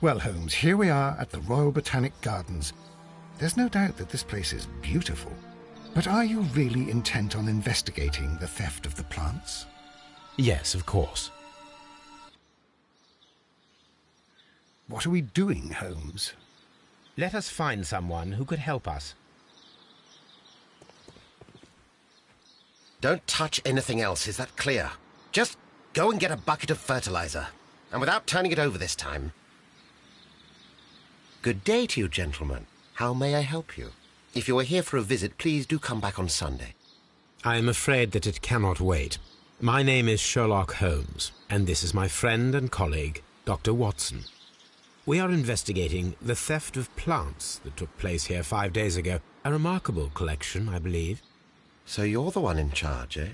Well, Holmes, here we are at the Royal Botanic Gardens. There's no doubt that this place is beautiful. But are you really intent on investigating the theft of the plants? Yes, of course. What are we doing, Holmes? Let us find someone who could help us. Don't touch anything else, is that clear? Just go and get a bucket of fertilizer, and without turning it over this time. Good day to you, gentlemen. How may I help you? If you are here for a visit, please do come back on Sunday. I am afraid that it cannot wait. My name is Sherlock Holmes, and this is my friend and colleague, Dr. Watson. We are investigating the theft of plants that took place here 5 days ago. A remarkable collection, I believe. So you're the one in charge, eh?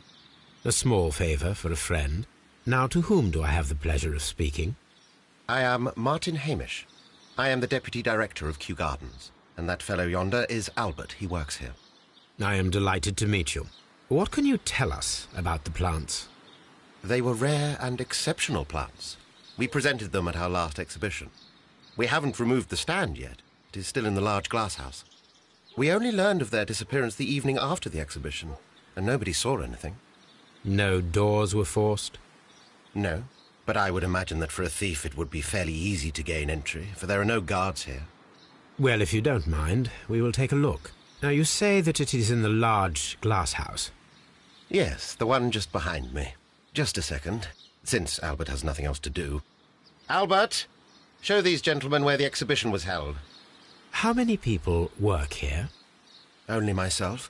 A small favour for a friend. Now, to whom do I have the pleasure of speaking? I am Martin Hamish. I am the Deputy Director of Kew Gardens, and that fellow yonder is Albert. He works here. I am delighted to meet you. What can you tell us about the plants? They were rare and exceptional plants. We presented them at our last exhibition. We haven't removed the stand yet. It is still in the large glass house. We only learned of their disappearance the evening after the exhibition, and nobody saw anything. No doors were forced? No, but I would imagine that for a thief it would be fairly easy to gain entry, for there are no guards here. Well, if you don't mind, we will take a look. Now, you say that it is in the large glass house. Yes, the one just behind me. Just a second, since Albert has nothing else to do. Albert, show these gentlemen where the exhibition was held. How many people work here? Only myself,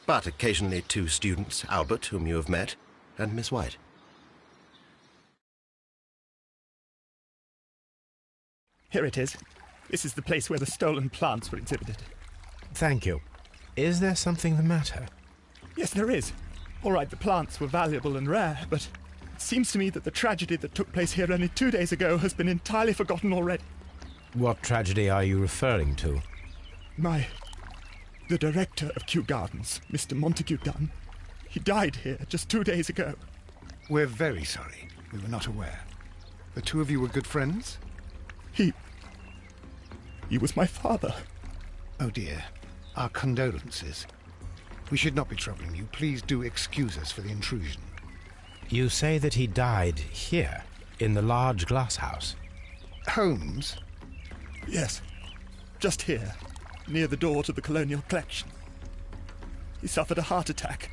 but occasionally 2 students, Albert, whom you have met, and Miss White. Here it is. This is the place where the stolen plants were exhibited. Thank you. Is there something the matter? Yes, there is. All right, the plants were valuable and rare, but it seems to me that the tragedy that took place here only 2 days ago has been entirely forgotten already. What tragedy are you referring to? The director of Kew Gardens, Mr. Montague Dunn, he died here just 2 days ago. We're very sorry. We were not aware. The two of you were good friends? He was my father. Oh dear. Our condolences. We should not be troubling you. Please do excuse us for the intrusion. You say that he died here, in the large glass house? Holmes? Yes, just here, near the door to the colonial collection. He suffered a heart attack,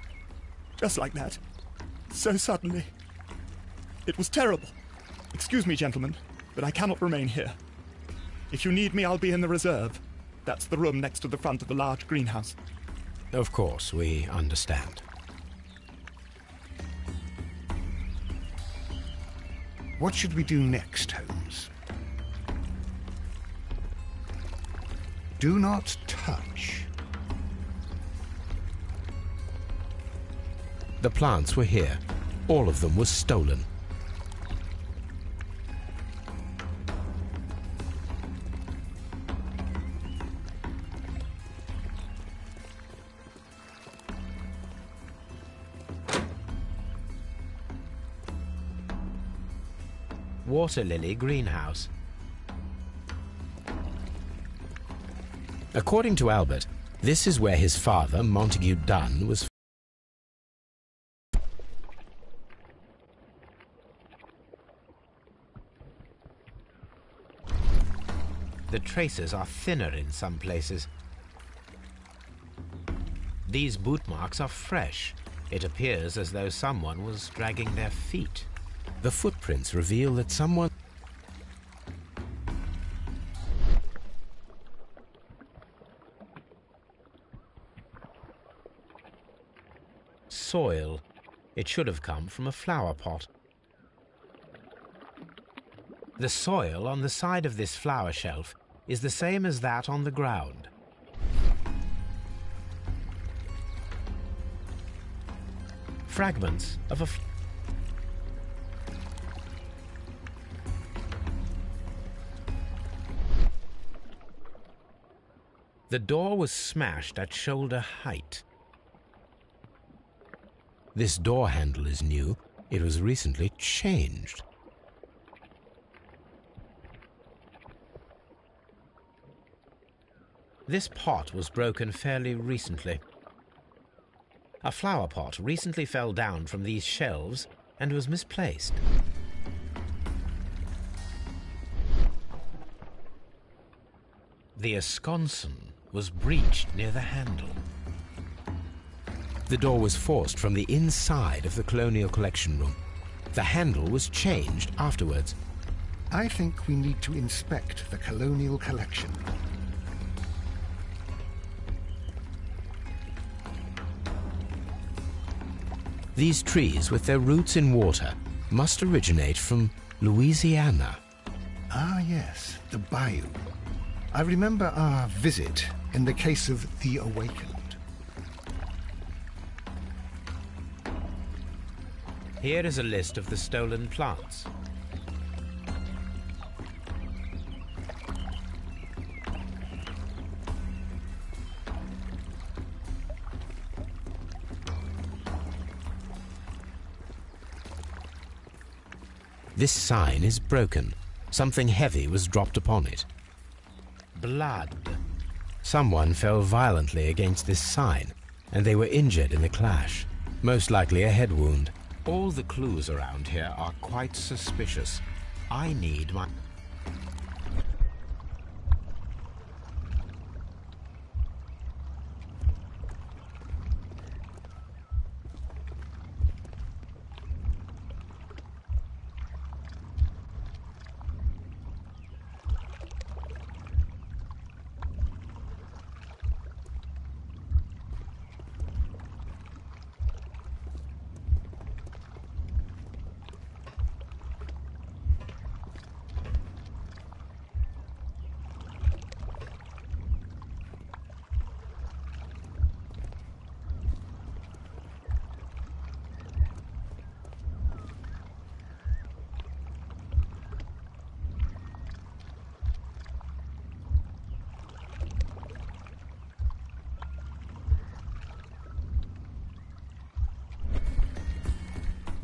just like that, so suddenly. It was terrible. Excuse me, gentlemen, but I cannot remain here. If you need me, I'll be in the reserve. That's the room next to the front of the large greenhouse. Of course, we understand. What should we do next, Holmes? Do not touch. The plants were here. All of them were stolen. Water lily greenhouse. According to Albert, this is where his father, Montague Dunn, was. The traces are thinner in some places. These boot marks are fresh. It appears as though someone was dragging their feet. The footprints reveal that someone. Soil. It should have come from a flower pot. The soil on the side of this flower shelf is the same as that on the ground. Fragments of a. The door was smashed at shoulder height. This door handle is new. It was recently changed. This pot was broken fairly recently. A flower pot recently fell down from these shelves and was misplaced. The esconsson was breached near the handle. The door was forced from the inside of the Colonial Collection Room. The handle was changed afterwards. I think we need to inspect the Colonial Collection. These trees, with their roots in water, must originate from Louisiana. Ah, yes, the bayou. I remember our visit in the case of the Awakened. Here is a list of the stolen plants. This sign is broken. Something heavy was dropped upon it. Blood. Someone fell violently against this sign, and they were injured in the clash. Most likely a head wound. All the clues around here are quite suspicious. I need my...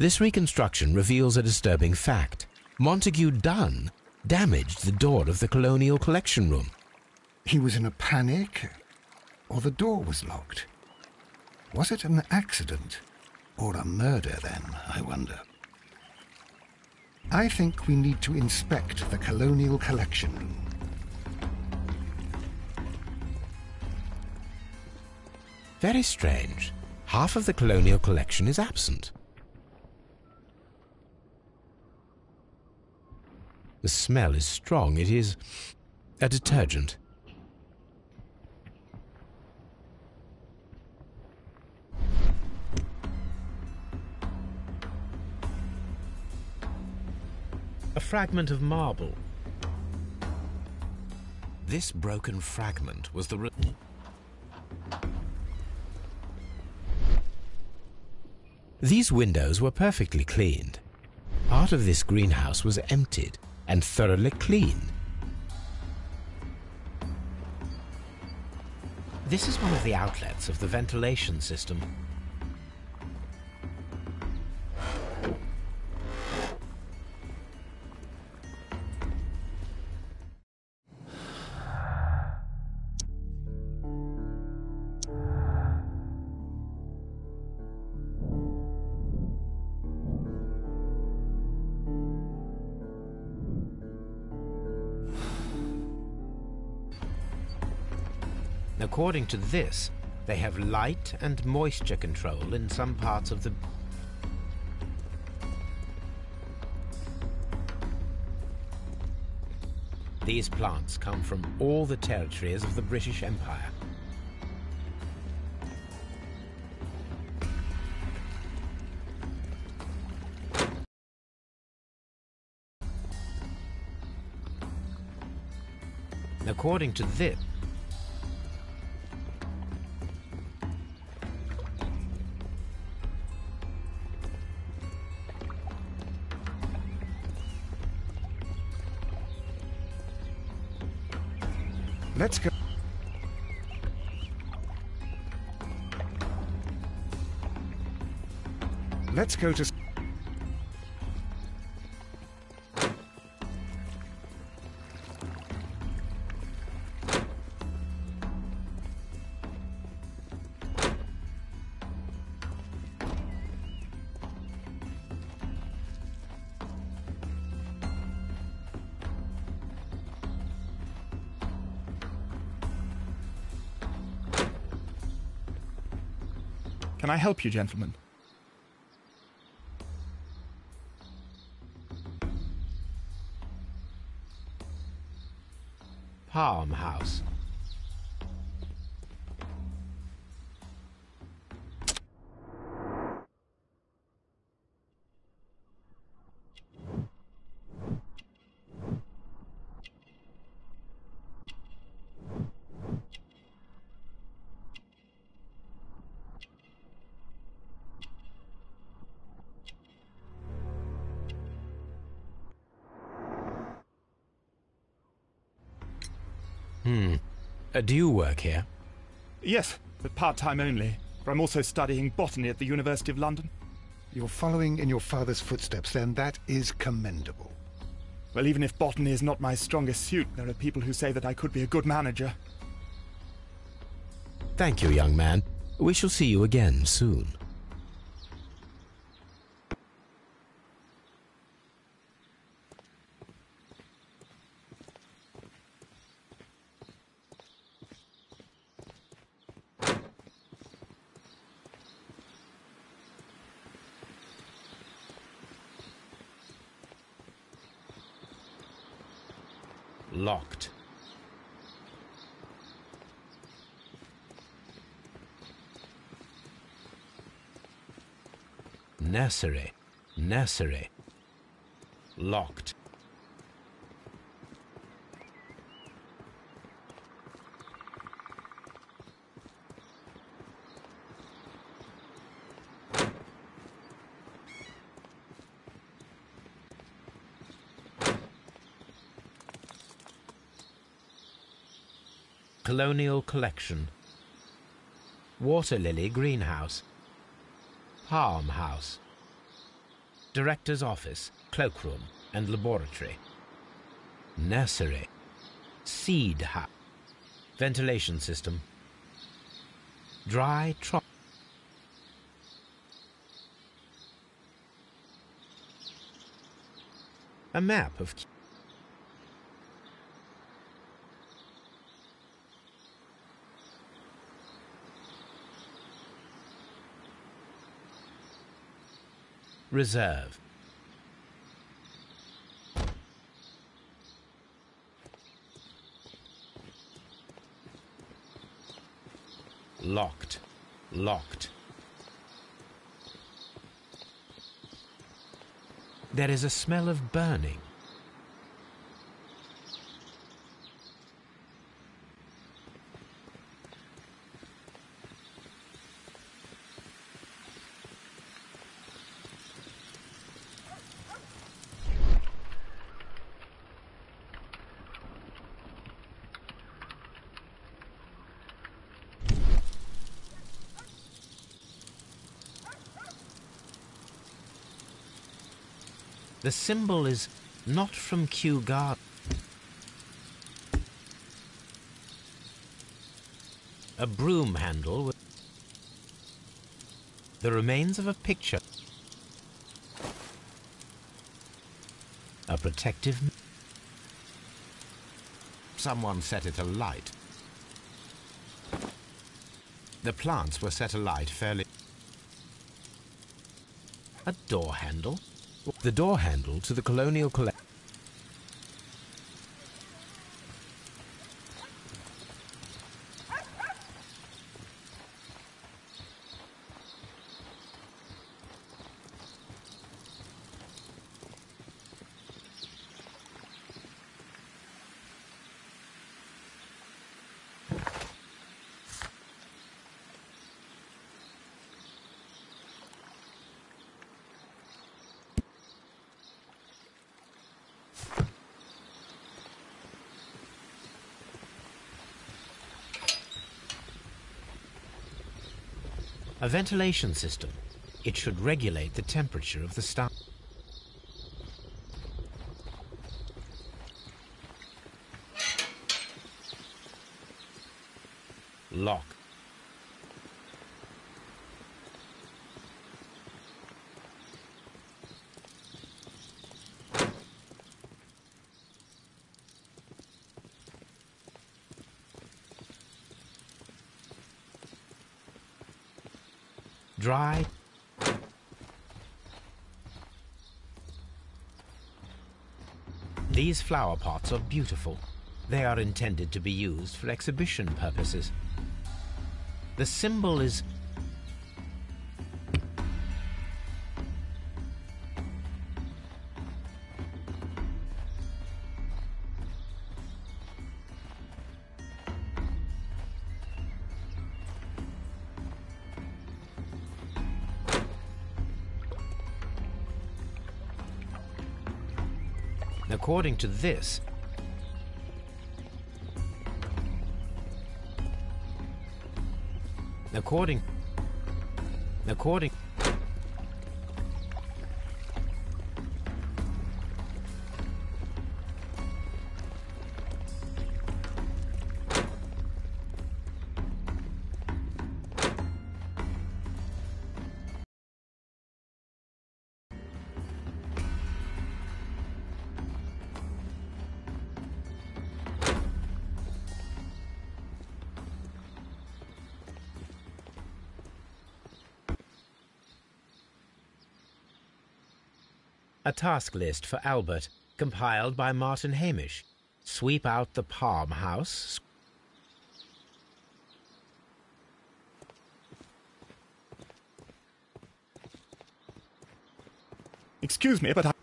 This reconstruction reveals a disturbing fact. Montague Dunn damaged the door of the Colonial Collection Room. He was in a panic, or the door was locked. Was it an accident, or a murder then, I wonder? I think we need to inspect the Colonial Collection Room. Very strange. Half of the Colonial Collection is absent. The smell is strong. It is a detergent. A fragment of marble. This broken fragment was the... These windows were perfectly cleaned. Part of this greenhouse was emptied and thoroughly cleaned. This is one of the outlets of the ventilation system. According to this, they have light and moisture control in some parts of the... These plants come from all the territories of the British Empire. According to this, Let's go. Let's go to... Can I help you, gentlemen? Farmhouse. Do you work here? Yes, but part-time only. For I'm also studying botany at the University of London. You're following in your father's footsteps, then. That is commendable. Well, even if botany is not my strongest suit, there are people who say that I could be a good manager. Thank you, young man. We shall see you again soon. Locked. Nursery. Nursery. Locked. Colonial Collection. Water Lily Greenhouse. Palm House. Director's Office, Cloakroom and Laboratory. Nursery. Seed House. Ventilation System. Dry Trough. A map of Reserve. Locked. Locked. There is a smell of burning. The symbol is not from Kew Garden. A broom handle with the remains of a picture. A protective. Someone set it alight. The plants were set alight fairly. A door handle. The door handle to the Colonial Collection. A ventilation system. It should regulate the temperature of the staff. Lock. dry. These flower pots are beautiful. They are intended to be used for exhibition purposes. The symbol is according to this, according a task list for Albert, compiled by Martin Hamish. Sweep out the palm house. Excuse me, but I...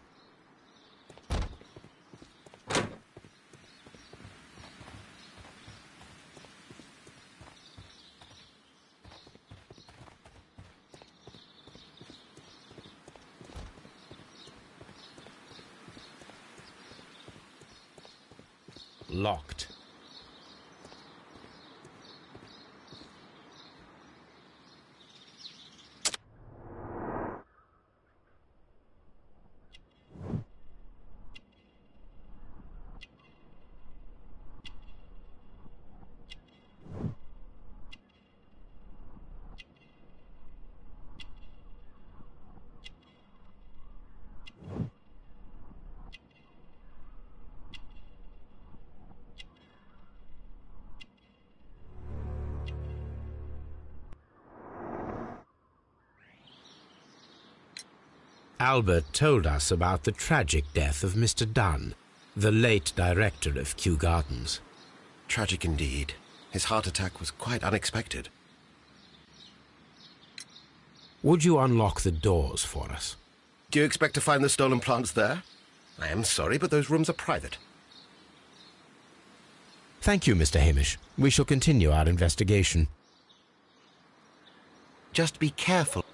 Locked. Albert told us about the tragic death of Mr. Dunn, the late director of Kew Gardens. Tragic indeed. His heart attack was quite unexpected. Would you unlock the doors for us? Do you expect to find the stolen plants there? I am sorry, but those rooms are private. Thank you, Mr. Hamish. We shall continue our investigation. Just be careful.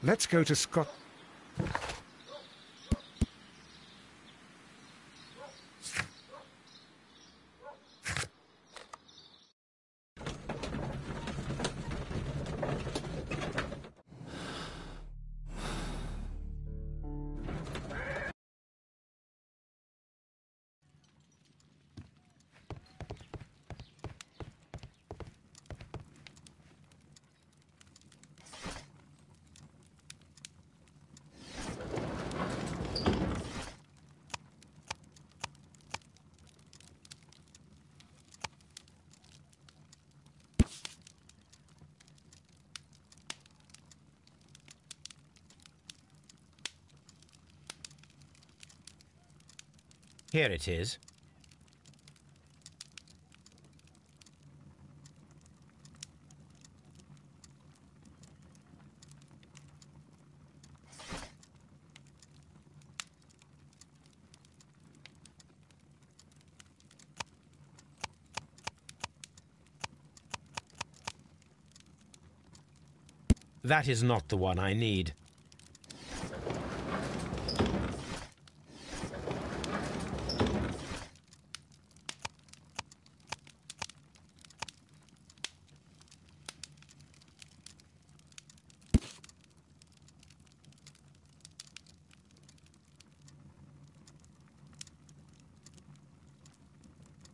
Let's go to Scott. Here it is. That is not the one I need.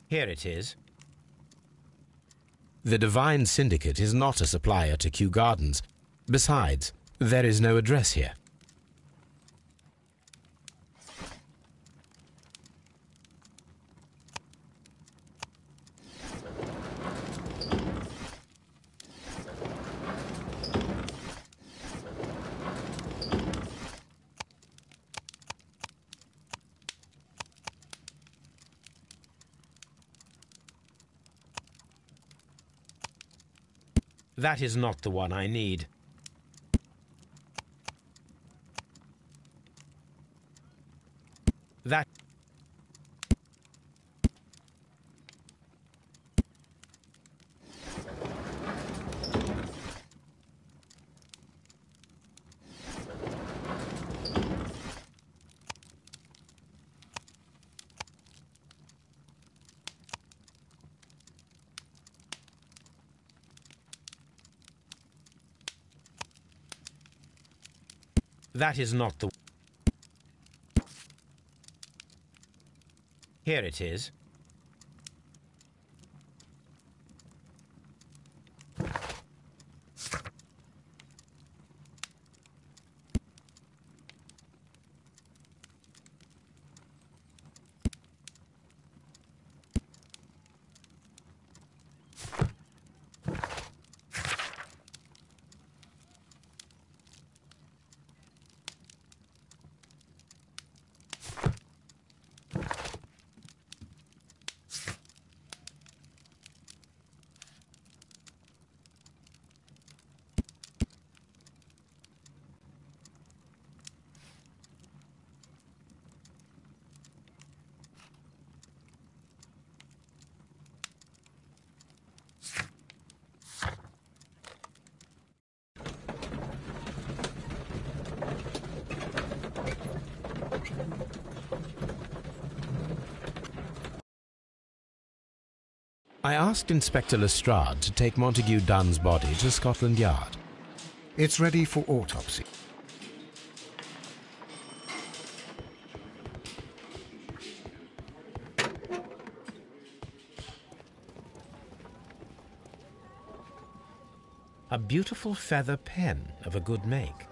Here it is. The Divine Syndicate is not a supplier to Kew Gardens. Besides, there is no address here. That is not the one I need. That... That is not the... Here it is. I asked Inspector Lestrade to take Montague Dunn's body to Scotland Yard. It's ready for autopsy. A beautiful feather pen of a good make.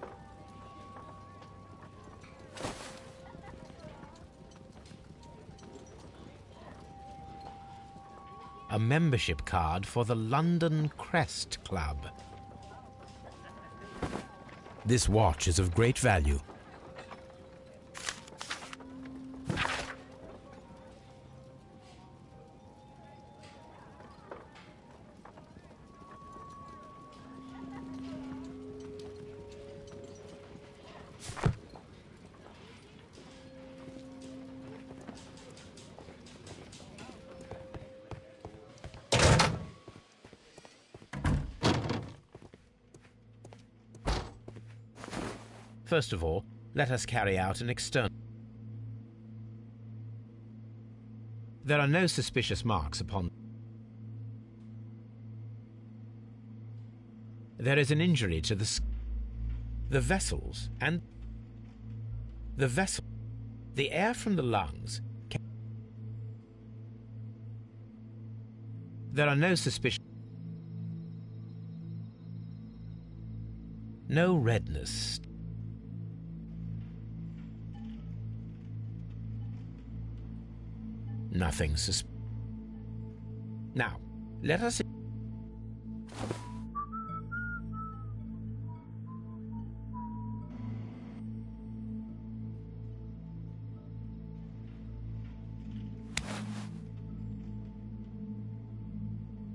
A membership card for the London Crest Club. This watch is of great value. First of all, let us carry out an external... There are no suspicious marks upon... There is an injury to the vessels and... The vessel... The air from the lungs... There are no suspicious... No redness... Nothing Now, let us...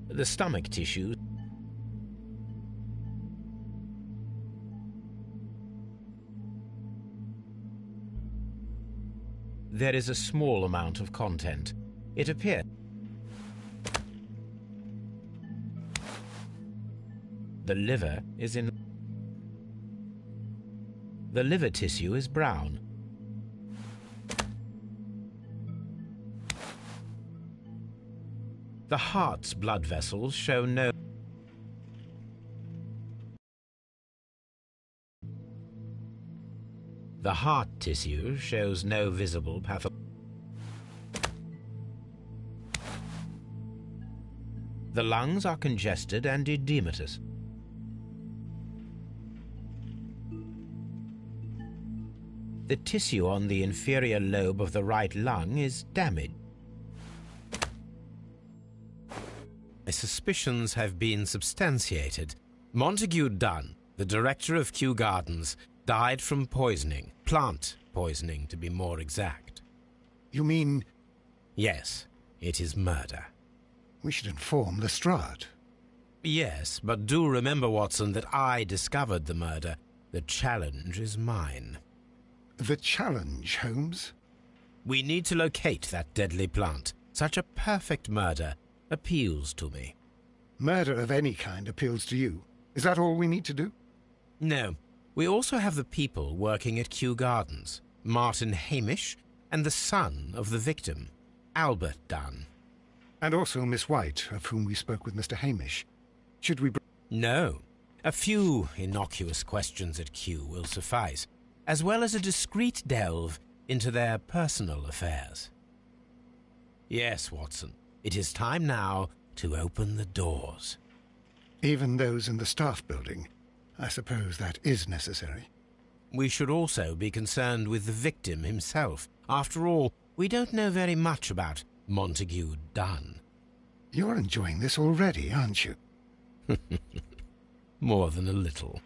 The stomach tissue... There is a small amount of content. It appears. The liver is in... The liver tissue is brown. The heart's blood vessels show no... The heart tissue shows no visible pathology. The lungs are congested and edematous. The tissue on the inferior lobe of the right lung is damaged. My suspicions have been substantiated. Montague Dunn, the director of Kew Gardens, died from poisoning. Plant poisoning, to be more exact. You mean... Yes, it is murder. We should inform Lestrade. Yes, but do remember, Watson, that I discovered the murder. The challenge is mine. The challenge, Holmes? We need to locate that deadly plant. Such a perfect murder appeals to me. Murder of any kind appeals to you. Is that all we need to do? No. We also have the people working at Kew Gardens. Martin Hamish and the son of the victim, Albert Dunn. And also Miss White, of whom we spoke with Mr. Hamish. Should we... No. A few innocuous questions at Kew will suffice, as well as a discreet delve into their personal affairs. Yes, Watson, it is time now to open the doors. Even those in the staff building? I suppose that is necessary. We should also be concerned with the victim himself. After all, we don't know very much about Montague Dunn. You're enjoying this already, aren't you? More than a little.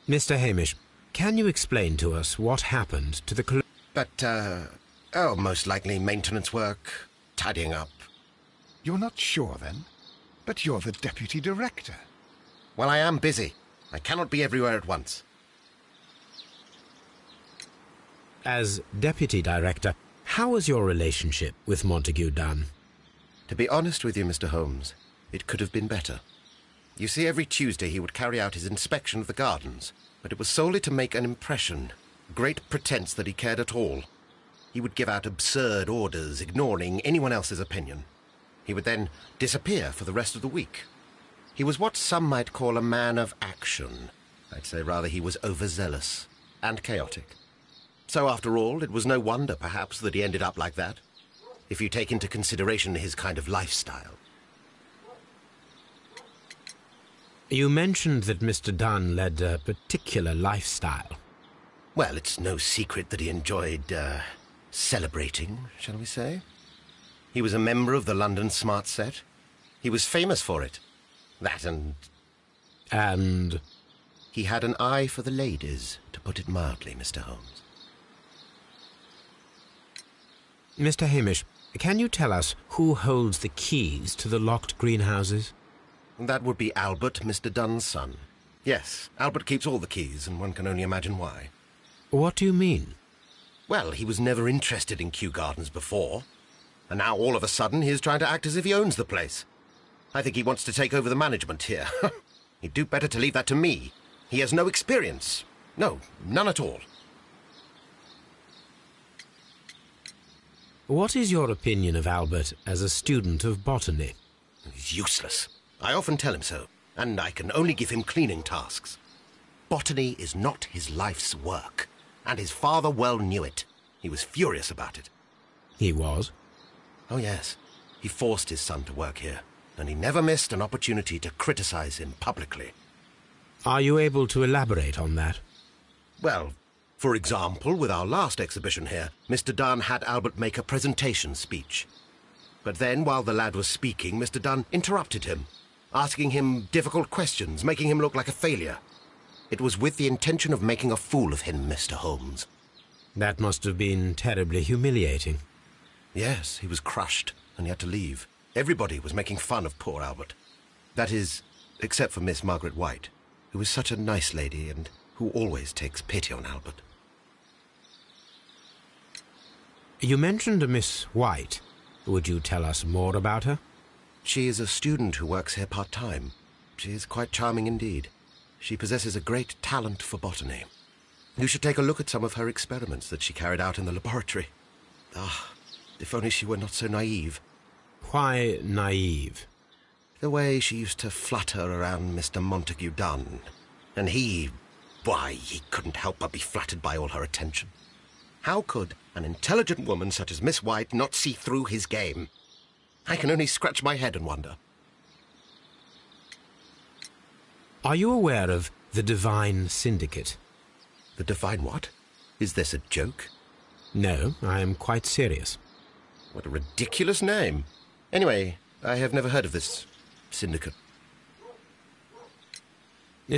Mr. Hamish, can you explain to us what happened to the... Most likely maintenance work, tidying up. You're not sure, then? But you're the deputy director. Well, I am busy. I cannot be everywhere at once. As deputy director, how was your relationship with Montague Dunn? To be honest with you, Mr. Holmes, it could have been better. You see, every Tuesday he would carry out his inspection of the gardens, but it was solely to make an impression, great pretense that he cared at all. He would give out absurd orders, ignoring anyone else's opinion. He would then disappear for the rest of the week. He was what some might call a man of action. I'd say rather he was overzealous and chaotic. So after all, it was no wonder, perhaps, that he ended up like that, if you take into consideration his kind of lifestyle. You mentioned that Mr. Dunn led a particular lifestyle. Well, it's no secret that he enjoyed, celebrating, shall we say. He was a member of the London Smart Set. He was famous for it. That and... And? He had an eye for the ladies, to put it mildly, Mr. Holmes. Mr. Hamish, can you tell us who holds the keys to the locked greenhouses? That would be Albert, Mr. Dunn's son. Yes, Albert keeps all the keys, and one can only imagine why. What do you mean? Well, he was never interested in Kew Gardens before, and now all of a sudden he is trying to act as if he owns the place. I think he wants to take over the management here. He'd do better to leave that to me. He has no experience. No, none at all. What is your opinion of Albert as a student of botany? He's useless. I often tell him so, and I can only give him cleaning tasks. Botany is not his life's work, and his father well knew it. He was furious about it. He was? Oh, yes. He forced his son to work here, and he never missed an opportunity to criticize him publicly. Are you able to elaborate on that? Well, for example, with our last exhibition here, Mr. Dunn had Albert make a presentation speech. But then, while the lad was speaking, Mr. Dunn interrupted him, asking him difficult questions, making him look like a failure. It was with the intention of making a fool of him, Mr. Holmes. That must have been terribly humiliating. Yes, he was crushed, and he had to leave. Everybody was making fun of poor Albert. That is, except for Miss Margaret White, who is such a nice lady and who always takes pity on Albert. You mentioned a Miss White. Would you tell us more about her? She is a student who works here part-time. She is quite charming indeed. She possesses a great talent for botany. You should take a look at some of her experiments that she carried out in the laboratory. Ah, if only she were not so naive. Why naive? The way she used to flutter around Mr. Montague Dunn. And why, he couldn't help but be flattered by all her attention. How could an intelligent woman such as Miss White not see through his game? I can only scratch my head and wonder. Are you aware of the Divine Syndicate? The Divine what? Is this a joke? No, I am quite serious. What a ridiculous name. Anyway, I have never heard of this syndicate.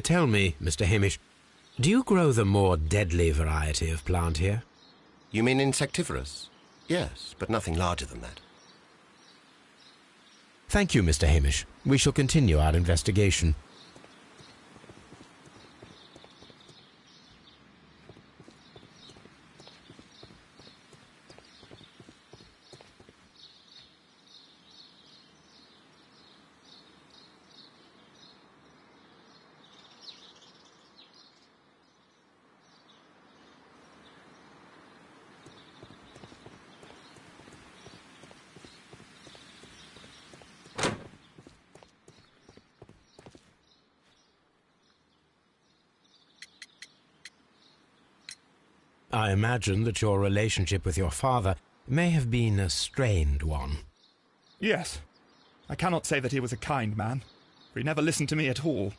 Tell me, Mr. Hamish, do you grow the more deadly variety of plant here? You mean insectivorous? Yes, but nothing larger than that. Thank you, Mr. Hamish. We shall continue our investigation. I imagine that your relationship with your father may have been a strained one. Yes. I cannot say that he was a kind man, for he never listened to me at all.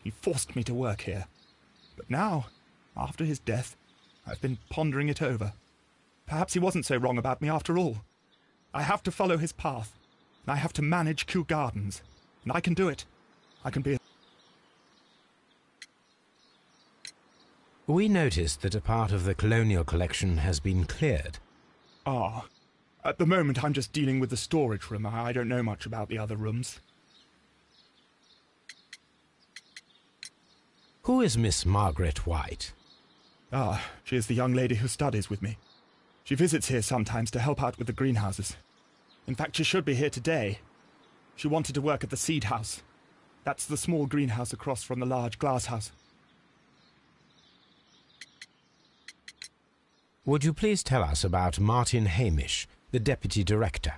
He forced me to work here. But now, after his death, I've been pondering it over. Perhaps he wasn't so wrong about me after all. I have to follow his path, and I have to manage Kew Gardens, and I can do it. I can be a... We noticed that a part of the colonial collection has been cleared. Ah. At the moment, I'm just dealing with the storage room. I don't know much about the other rooms. Who is Miss Margaret White? Ah, she is the young lady who studies with me. She visits here sometimes to help out with the greenhouses. In fact, she should be here today. She wanted to work at the seed house. That's the small greenhouse across from the large glass house. Would you please tell us about Martin Hamish, the Deputy Director?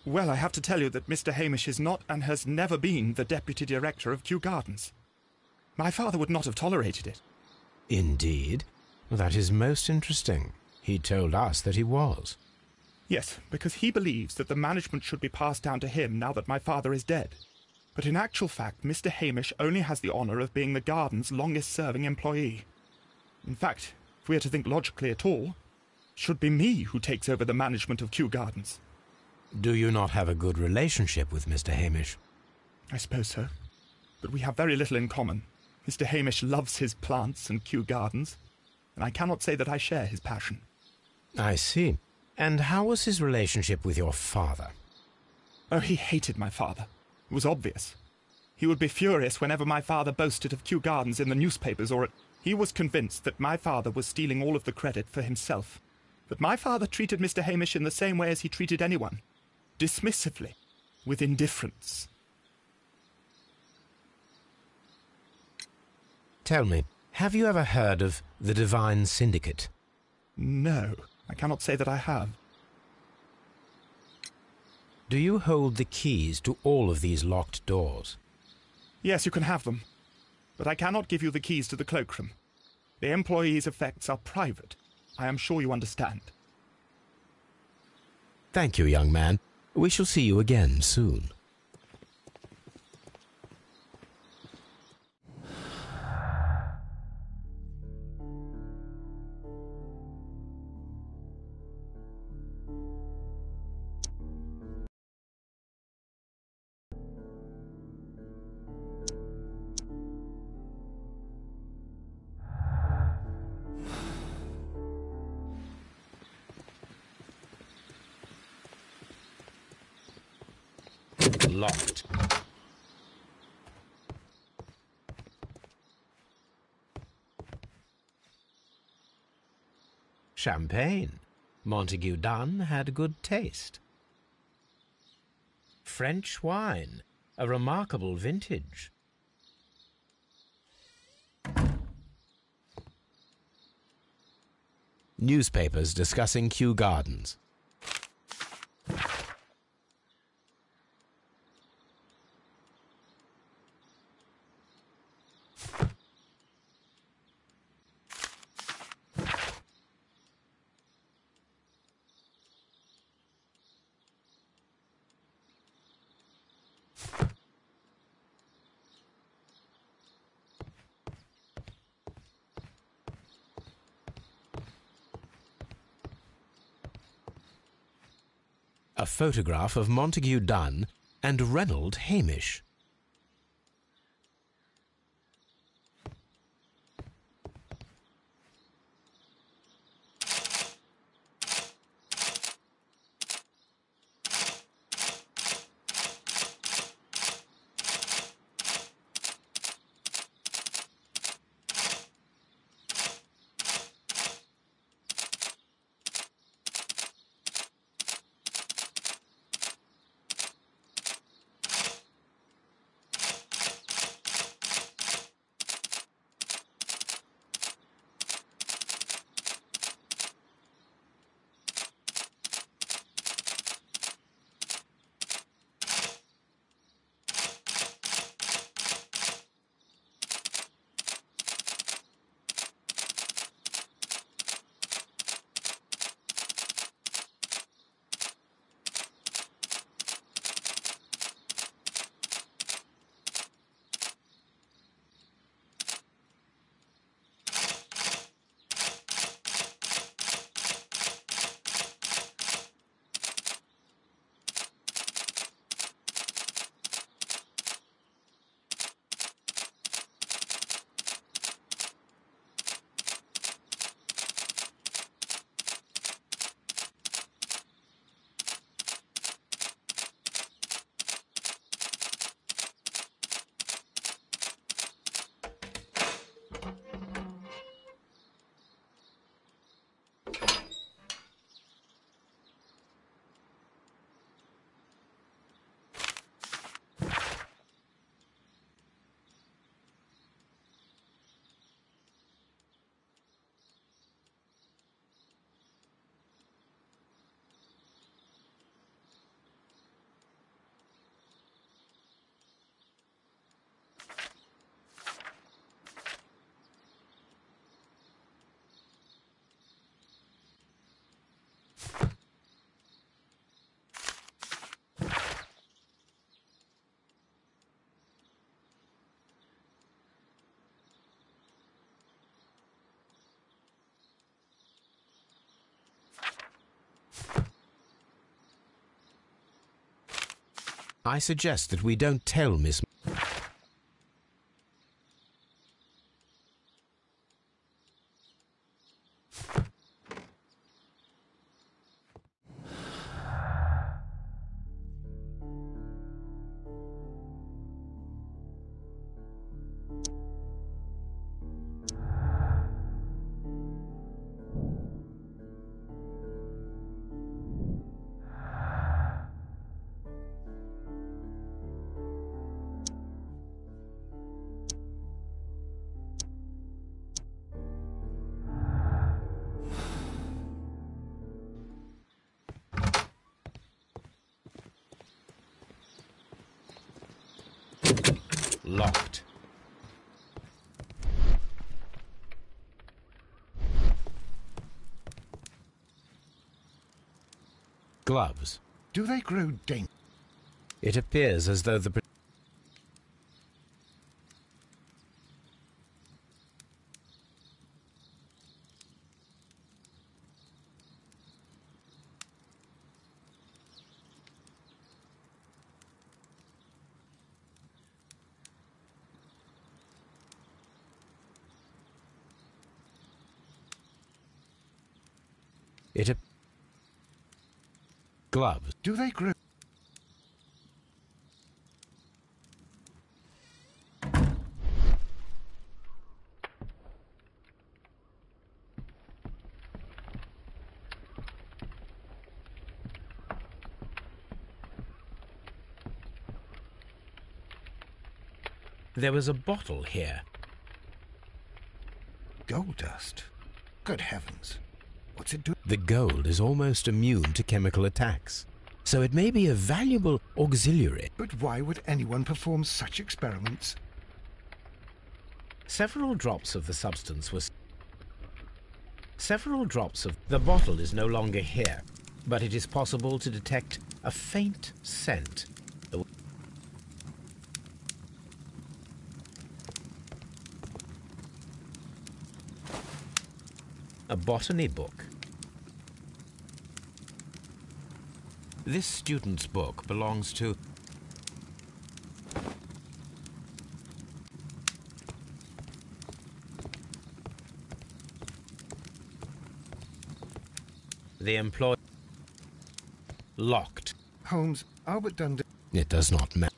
Well, I have to tell you that Mr. Hamish is not and has never been the Deputy Director of Kew Gardens. My father would not have tolerated it. Indeed? That is most interesting. He told us that he was. Yes, because he believes that the management should be passed down to him now that my father is dead. But in actual fact, Mr. Hamish only has the honour of being the garden's longest-serving employee. In fact, if we are to think logically at all, it should be me who takes over the management of Kew Gardens. Do you not have a good relationship with Mr. Hamish? I suppose so. But we have very little in common. Mr. Hamish loves his plants and Kew Gardens, and I cannot say that I share his passion. I see. And how was his relationship with your father? Oh, he hated my father. It was obvious. He would be furious whenever my father boasted of Kew Gardens in the newspapers or at... He was convinced that my father was stealing all of the credit for himself. But my father treated Mr. Hamish in the same way as he treated anyone. Dismissively. With indifference. Tell me, have you ever heard of the Divine Syndicate? No, I cannot say that I have. Do you hold the keys to all of these locked doors? Yes, you can have them. But I cannot give you the keys to the cloakroom. The employees' effects are private. I am sure you understand. Thank you, young man. We shall see you again soon. Locked. Champagne. Montague Dunn had good taste. French wine, a remarkable vintage. Newspapers discussing Kew Gardens. A photograph of Montague Dunn and Reynold Hamish. I suggest that we don't tell Miss... Locked. Gloves. Do they grow dainty? It appears as though the... Gloves. Do they grow? There was a bottle here. Gold dust? Good heavens. What's it doing? The gold is almost immune to chemical attacks, so it may be a valuable auxiliary. But why would anyone perform such experiments? Several drops of the substance was... Several drops of... The bottle is no longer here, but it is possible to detect a faint scent. A botany book. This student's book belongs to... The employee... Locked. Holmes, Albert Dundee... It does not matter.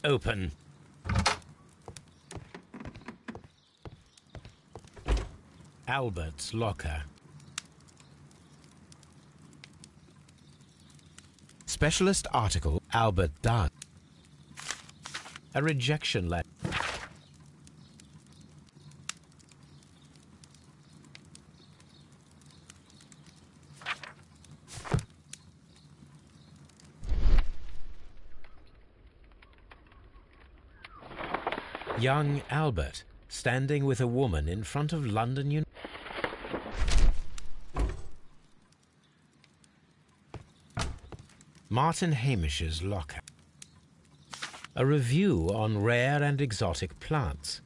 Open. Albert's locker. Specialist article, Albert Dunn. A rejection letter. Young Albert, standing with a woman in front of London Martin Hamish's locker. A review on rare and exotic plants.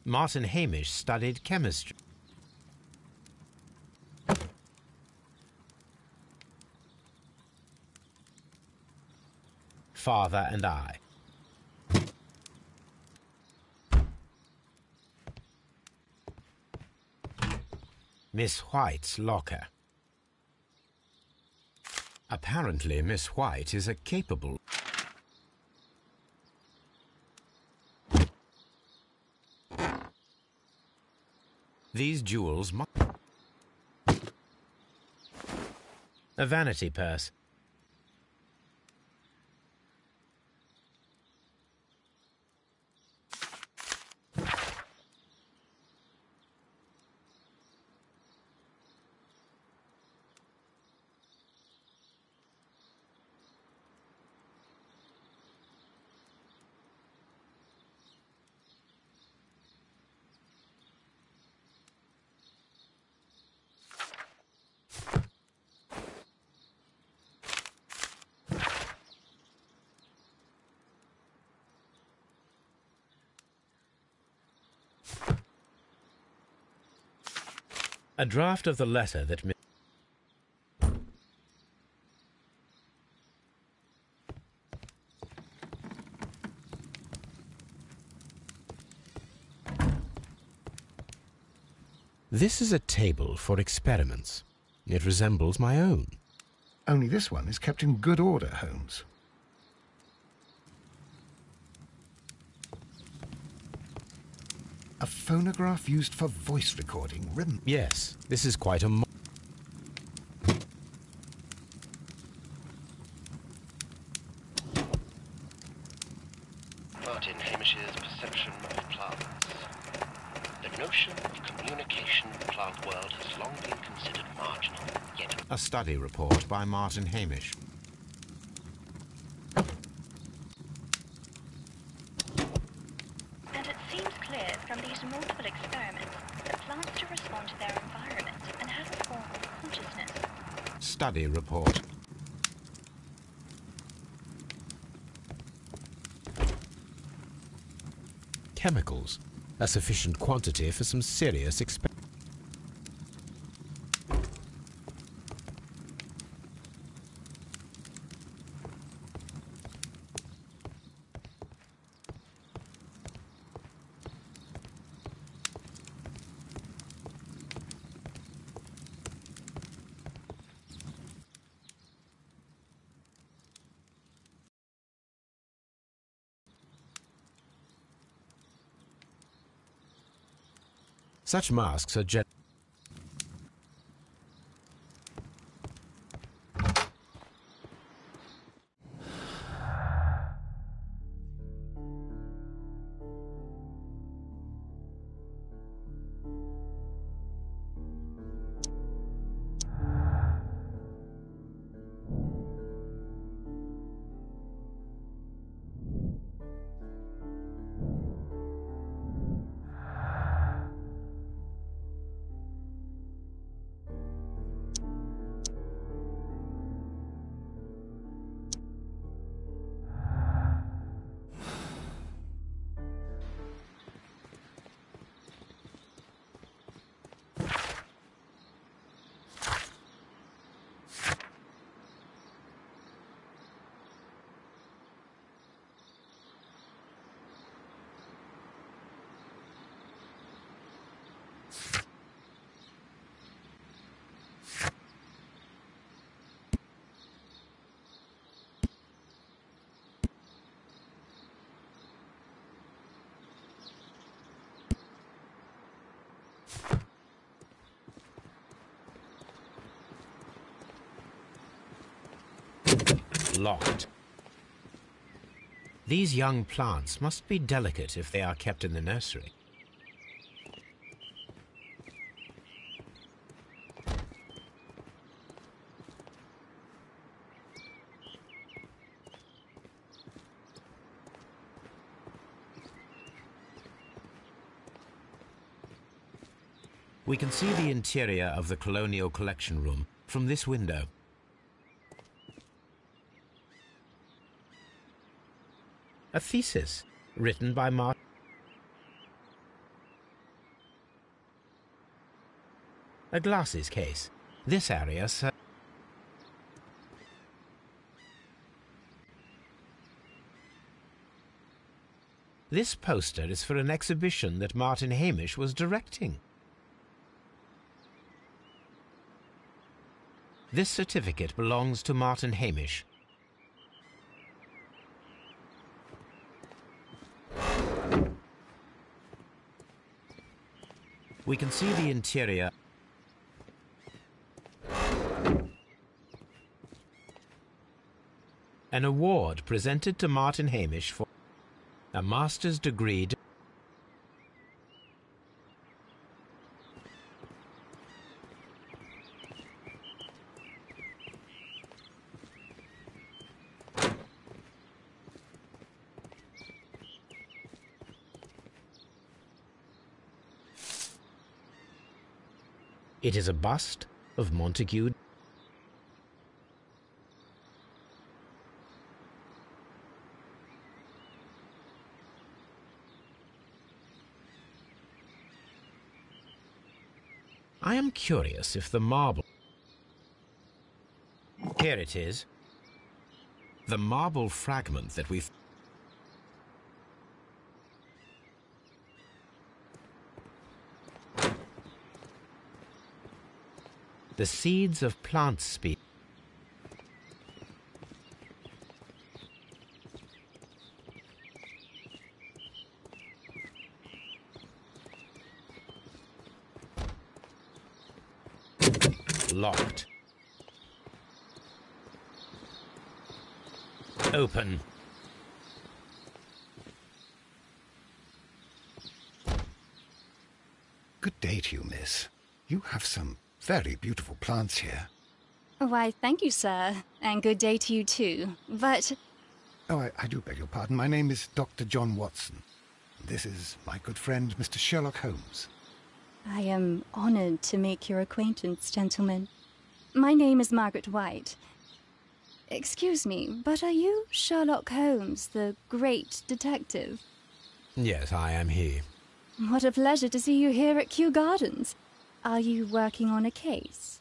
Martin Hamish studied chemistry. Father and I. Miss White's locker. Apparently, Miss White is a capable... These jewels must... A vanity purse. A draft of the letter that This is a table for experiments. It resembles my own. Only this one is kept in good order, Holmes. A phonograph used for voice recording. Yes, this is quite a Martin Hamish's perception of plants. The notion of communication in the plant world has long been considered marginal, yet... A study report by Martin Hamish. And it seems clear from these multiple experiments that plants do respond to their environment and have a form of consciousness. Study report. Chemicals. A sufficient quantity for some serious experiments. Such masks are locked. These young plants must be delicate if they are kept in the nursery. We can see the interior of the Colonial Collection Room from this window. A thesis written by Martin. A glasses case. This area This poster is for an exhibition that Martin Hamish was directing. This certificate belongs to Martin Hamish. We can see the interior. An award presented to Martin Hamish for a master's degree. It is a bust of Montague. I am curious if the marble... Here it is. The marble fragment that we've... The seeds of plant species. Locked. Open. Good day to you, miss. You have some very beautiful plants here. Why, thank you, sir. And good day to you, too. But... Oh, I do beg your pardon. My name is Dr. John Watson. This is my good friend, Mr. Sherlock Holmes. I am honored to make your acquaintance, gentlemen. My name is Margaret White. Excuse me, but are you Sherlock Holmes, the great detective? Yes, I am he. What a pleasure to see you here at Kew Gardens. Are you working on a case?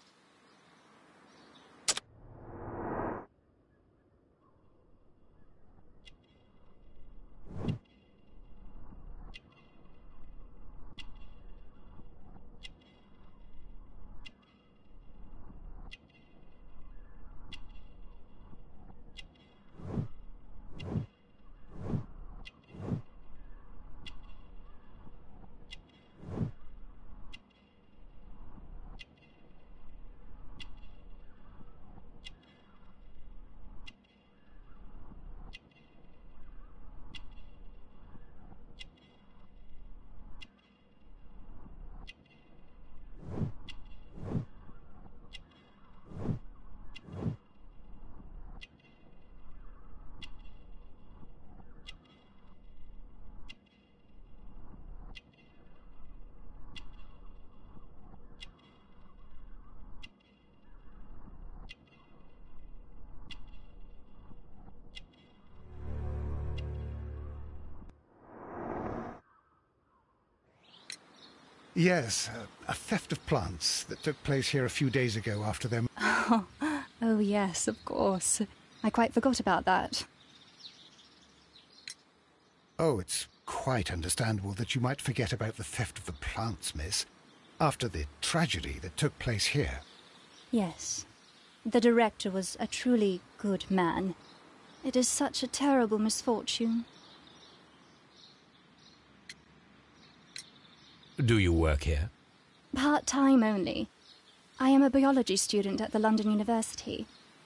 Yes, a theft of plants that took place here a few days ago after them. Oh, yes, of course. I quite forgot about that. Oh, it's quite understandable that you might forget about the theft of the plants, miss, after the tragedy that took place here. Yes. The director was a truly good man. It is such a terrible misfortune. Do you work here? Part-time only. I am a biology student at the London University.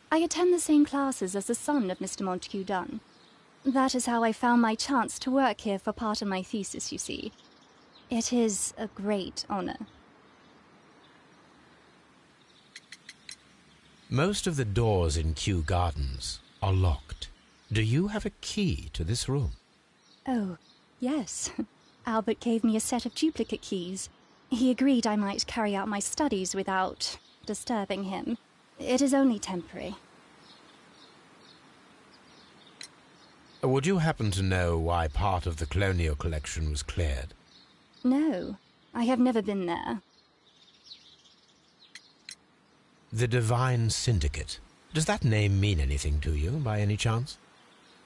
I attend the same classes as the son of Mr. Montague Dunn. That is how I found my chance to work here for part of my thesis, you see. It is a great honor. Most of the doors in Kew Gardens are locked. Do you have a key to this room? Oh, yes. Albert gave me a set of duplicate keys. He agreed I might carry out my studies without disturbing him. It is only temporary. Would you happen to know why part of the colonial collection was cleared? No, I have never been there. The Divine Syndicate. Does that name mean anything to you, by any chance?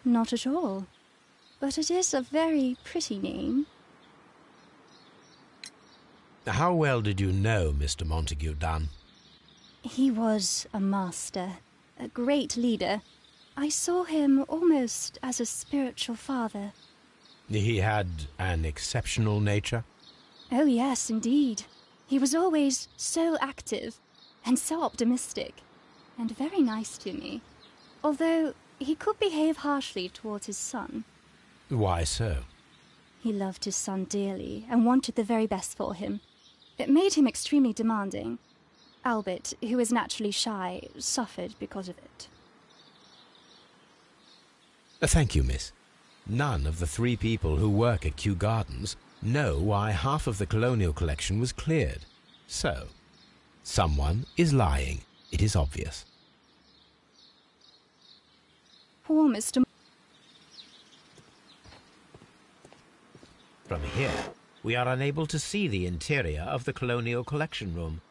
Not at all. But it is a very pretty name. How well did you know Mr. Montague Dunn? He was a master, a great leader. I saw him almost as a spiritual father. He had an exceptional nature? Oh, yes, indeed. He was always so active and so optimistic and very nice to me, although he could behave harshly towards his son. Why so? He loved his son dearly and wanted the very best for him. It made him extremely demanding. Albert, who is naturally shy, suffered because of it. Thank you, miss. None of the 3 people who work at Kew Gardens know why half of the colonial collection was cleared. So, someone is lying. It is obvious. Poor Mr. From here, we are unable to see the interior of the Colonial Collection Room.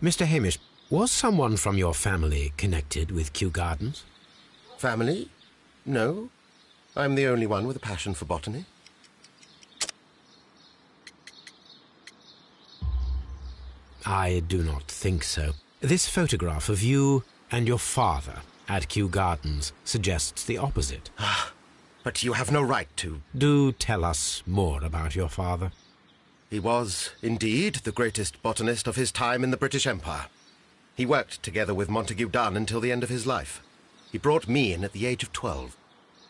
Mr. Hamish, was someone from your family connected with Kew Gardens? Family? No. I'm the only one with a passion for botany. I do not think so. This photograph of you and your father at Kew Gardens suggests the opposite. But you have no right to. Do tell us more about your father. He was, indeed, the greatest botanist of his time in the British Empire. He worked together with Montague Dunn until the end of his life. He brought me in at the age of 12.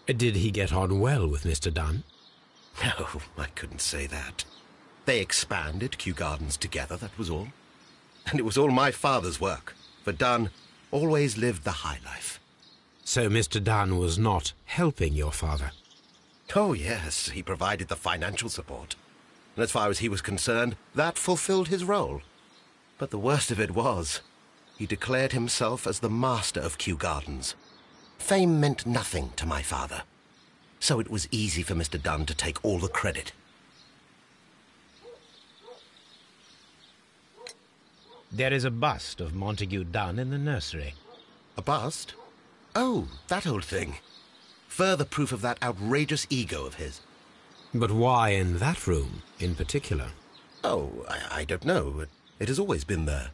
Did he get on well with Mr. Dunn? No, I couldn't say that. They expanded Kew Gardens together, that was all. And it was all my father's work, for Dunn always lived the high life. So Mr. Dunn was not helping your father? Oh, yes, he provided the financial support. And as far as he was concerned, that fulfilled his role. But the worst of it was, he declared himself as the master of Kew Gardens. Fame meant nothing to my father, so it was easy for Mr. Dunn to take all the credit. There is a bust of Montague Dunn in the nursery. A bust? Oh, that old thing. Further proof of that outrageous ego of his. But why in that room, in particular? Oh, I don't know. It has always been there.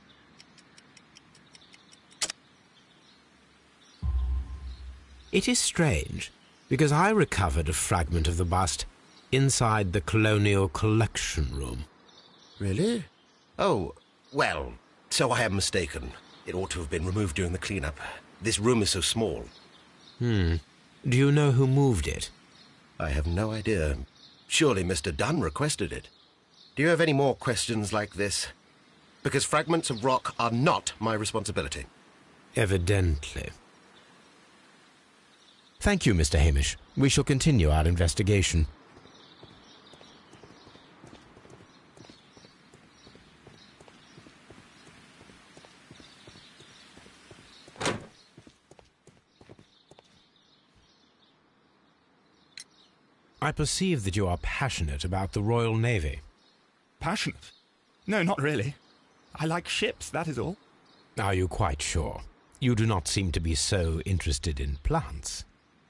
It is strange, because I recovered a fragment of the bust inside the Colonial Collection Room. Really? Oh, well, so I am mistaken. It ought to have been removed during the clean-up. This room is so small. Do you know who moved it? I have no idea. Surely Mr. Dunn requested it. Do you have any more questions like this? Because fragments of rock are not my responsibility. Evidently. Thank you, Mr. Hamish. We shall continue our investigation. I perceive that you are passionate about the Royal Navy. Passionate? No, not really. I like ships, that is all. Are you quite sure? You do not seem to be so interested in plants.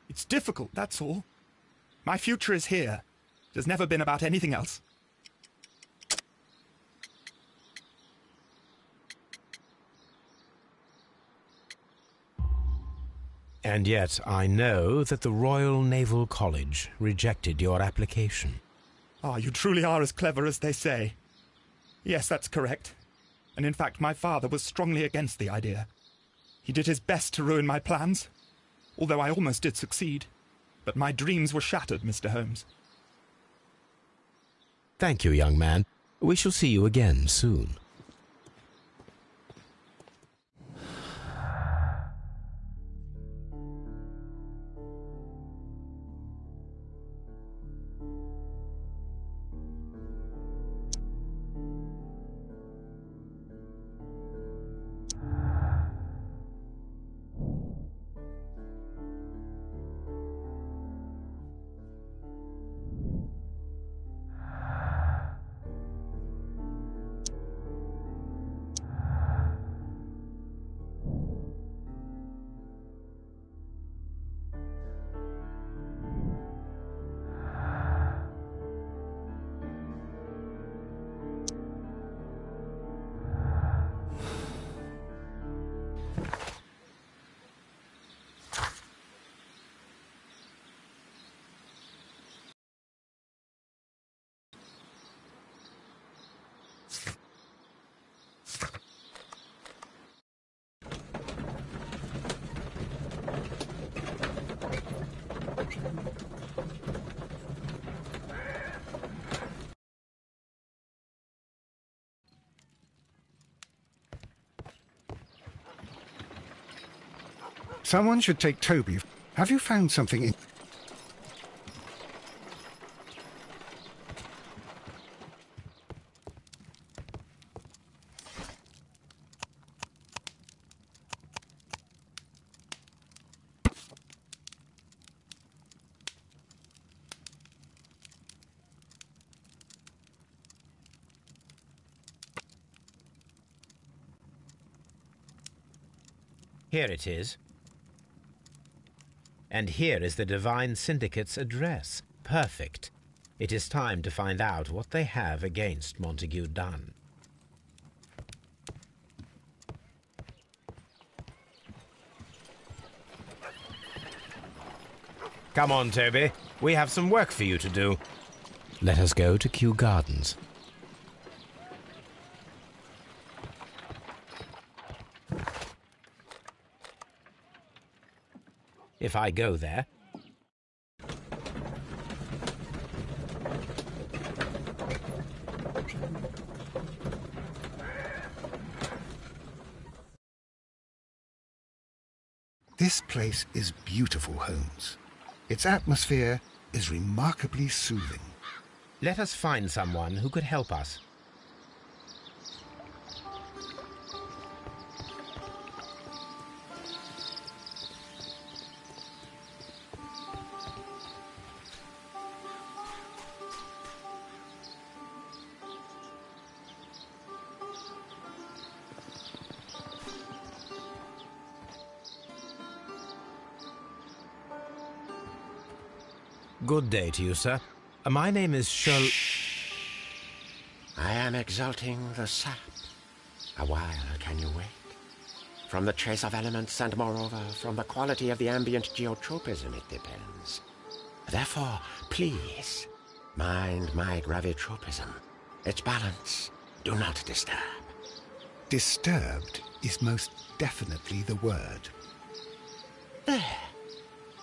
It's difficult, that's all. My future is here. It has never been about anything else. And yet I know that the Royal Naval College rejected your application. Ah, you truly are as clever as they say. Yes, that's correct. And in fact, my father was strongly against the idea. He did his best to ruin my plans, although I almost did succeed. But my dreams were shattered, Mr. Holmes. Thank you, young man. We shall see you again soon. Someone should take Toby. Have you found something in... Here it is. And here is the Divine Syndicate's address. Perfect. It is time to find out what they have against Montague Dunn. Come on, Toby. We have some work for you to do. Let us go to Kew Gardens. If I go there... This place is beautiful, Holmes. Its atmosphere is remarkably soothing. Let us find someone who could help us. Good day to you, sir. My name is Sherlock... I am exalting the sap. A while can you wait? From the trace of elements and moreover from the quality of the ambient geotropism it depends. Therefore, please, mind my gravitropism. Its balance, do not disturb. Disturbed is most definitely the word. There.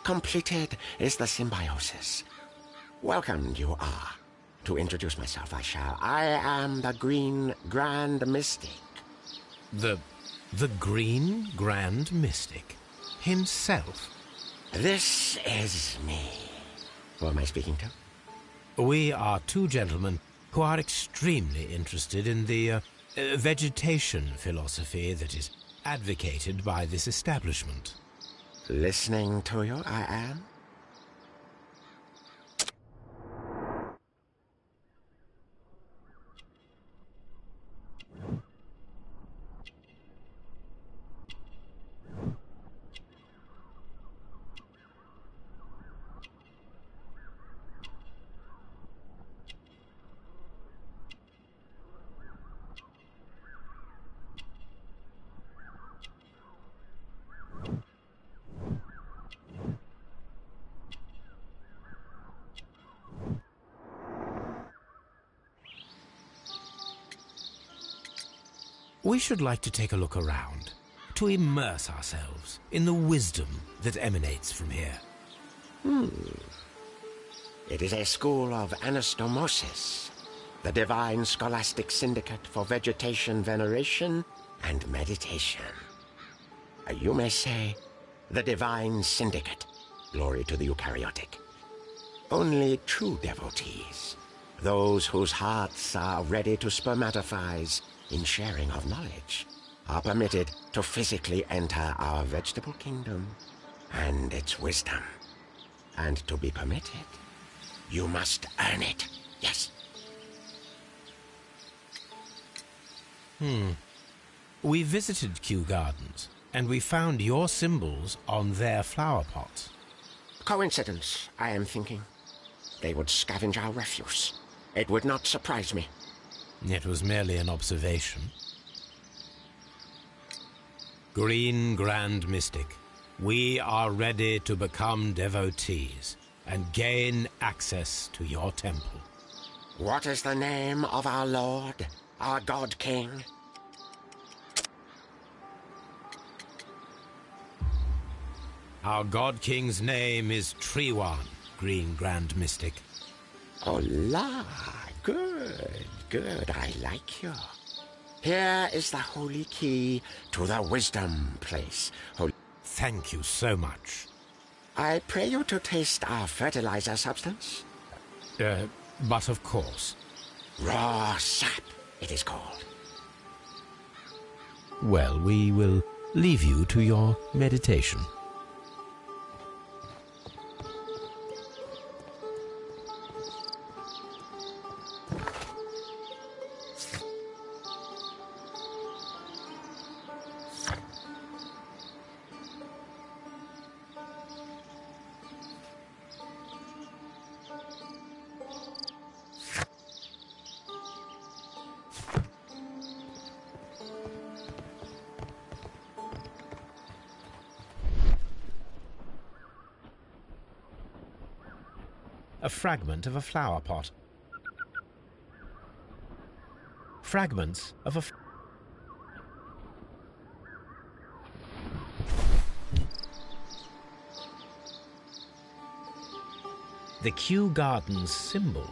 Completed is the symbiosis. Welcomed you are. To introduce myself I shall. I am the Green Grand Mystic. The Green Grand Mystic himself? This is me. Who am I speaking to? We are two gentlemen who are extremely interested in the vegetation philosophy that is advocated by this establishment. Listening to you, I am. We should like to take a look around, to immerse ourselves in the wisdom that emanates from here. It is a school of anastomosis, the divine scholastic syndicate for vegetation veneration and meditation. You may say, the divine syndicate, glory to the eukaryotic. Only true devotees, those whose hearts are ready to spermatophize in sharing of knowledge, are permitted to physically enter our vegetable kingdom and its wisdom. And to be permitted, you must earn it. Yes. We visited Kew Gardens, and we found your symbols on their flower pots. Coincidence, I am thinking. They would scavenge our refuse. It would not surprise me. It was merely an observation. Green Grand Mystic, we are ready to become devotees and gain access to your temple. What is the name of our Lord, our God King? Our God King's name is Treewan, Green Grand Mystic. Oh la, good, I like you. Here is the holy key to the wisdom place. Thank you so much. I pray you to taste our fertilizer substance. But of course. Raw sap, it is called. Well, we will leave you to your meditation. A fragment of a flower pot. Fragments of a... The Kew Gardens symbol.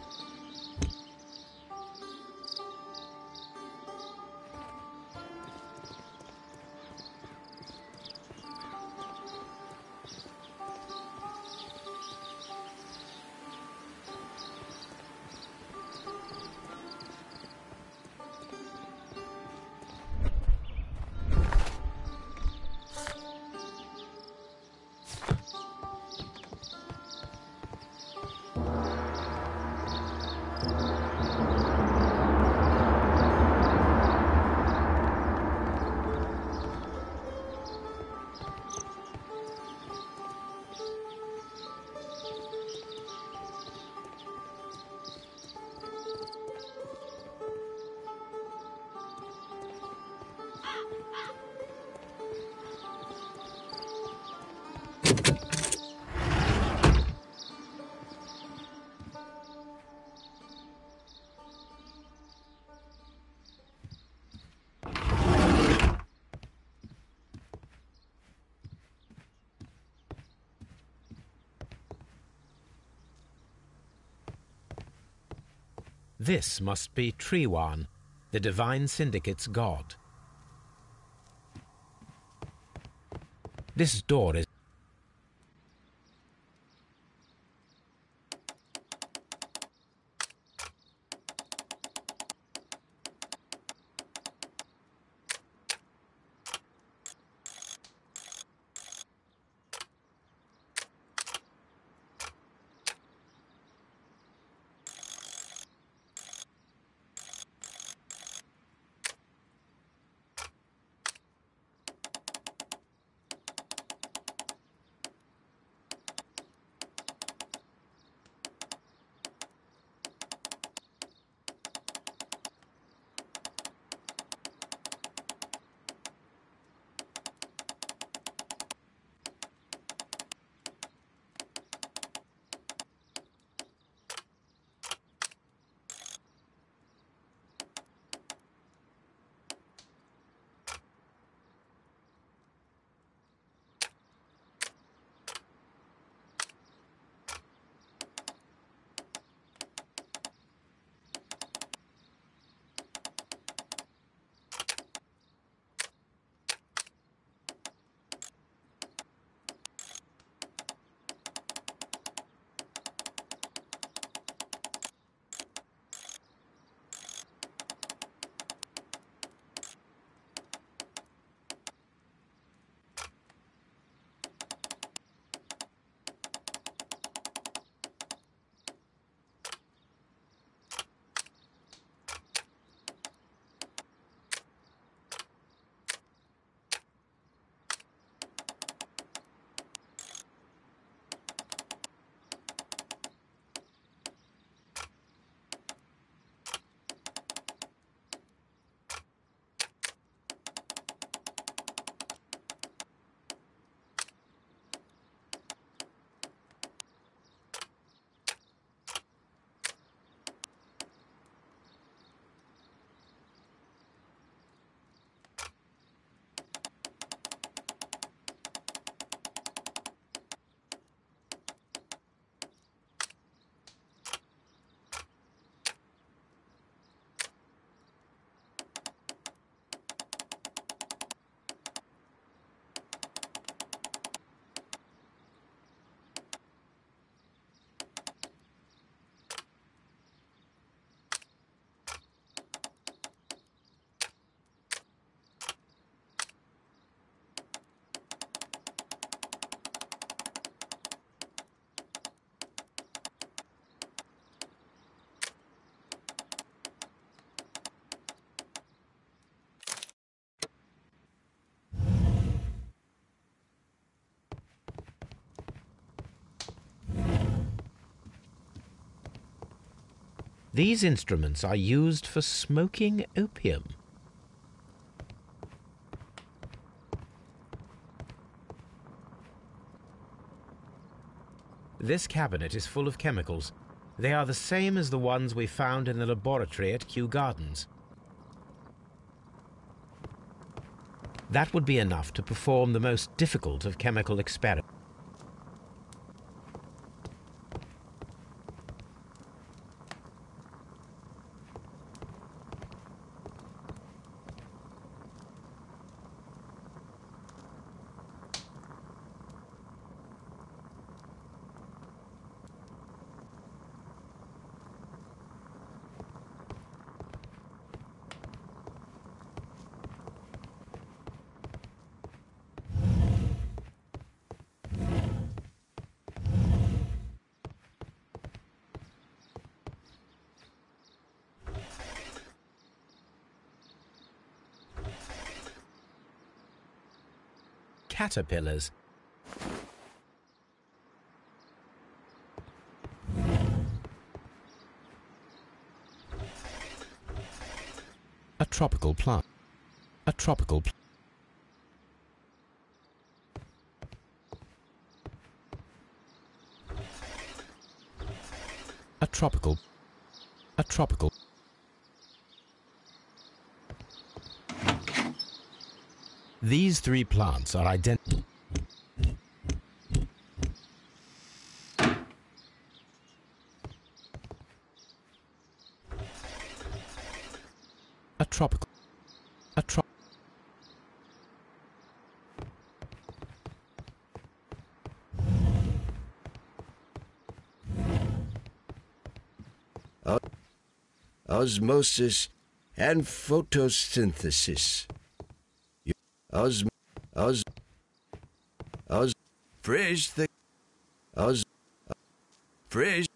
This must be Triwan, the Divine Syndicate's god. This door is... These instruments are used for smoking opium. This cabinet is full of chemicals. They are the same as the ones we found in the laboratory at Kew Gardens. That would be enough to perform the most difficult of chemical experiments. Caterpillars. A tropical plant. A tropical plant. A tropical. A tropical. These three plants are identical. A tropical. A trop. Osmosis and photosynthesis. Praise the praise.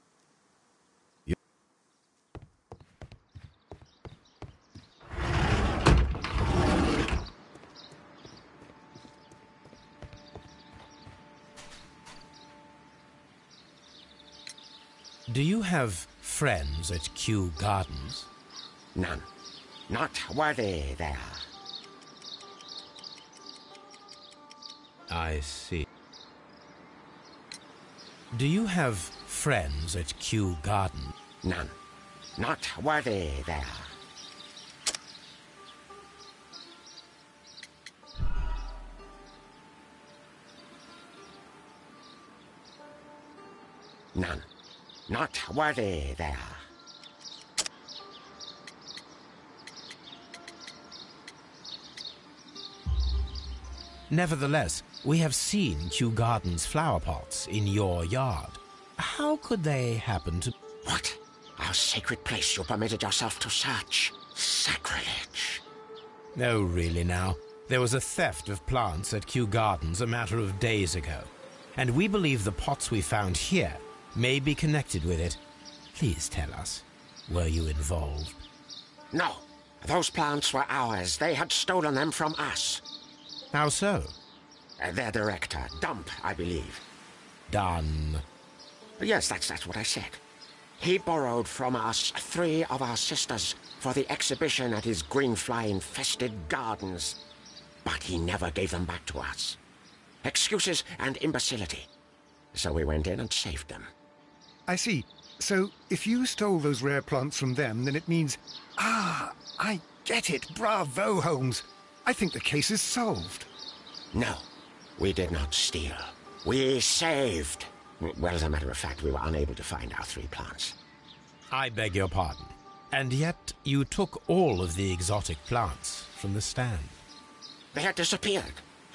Do you have friends at Kew Gardens? None. Not worthy there. I see. Do you have friends at Kew Gardens? None. Not worthy there. None. Not worthy there. Nevertheless, we have seen Kew Gardens flower pots in your yard. How could they happen to... What? Our sacred place you permitted yourself to search? Sacrilege. No, really now. There was a theft of plants at Kew Gardens a matter of days ago, and we believe the pots we found here may be connected with it. Please tell us, were you involved? No. Those plants were ours. They had stolen them from us. How so? Their director, Dump, I believe. Done. Yes, that's what I said. He borrowed from us 3 of our sisters for the exhibition at his greenfly-infested gardens. But he never gave them back to us. Excuses and imbecility. So we went in and saved them. I see. So, if you stole those rare plants from them, then it means... Ah, I get it. Bravo, Holmes. I think the case is solved. No, we did not steal. We saved. Well, as a matter of fact, we were unable to find our 3 plants. I beg your pardon. And yet you took all of the exotic plants from the stand. They had disappeared.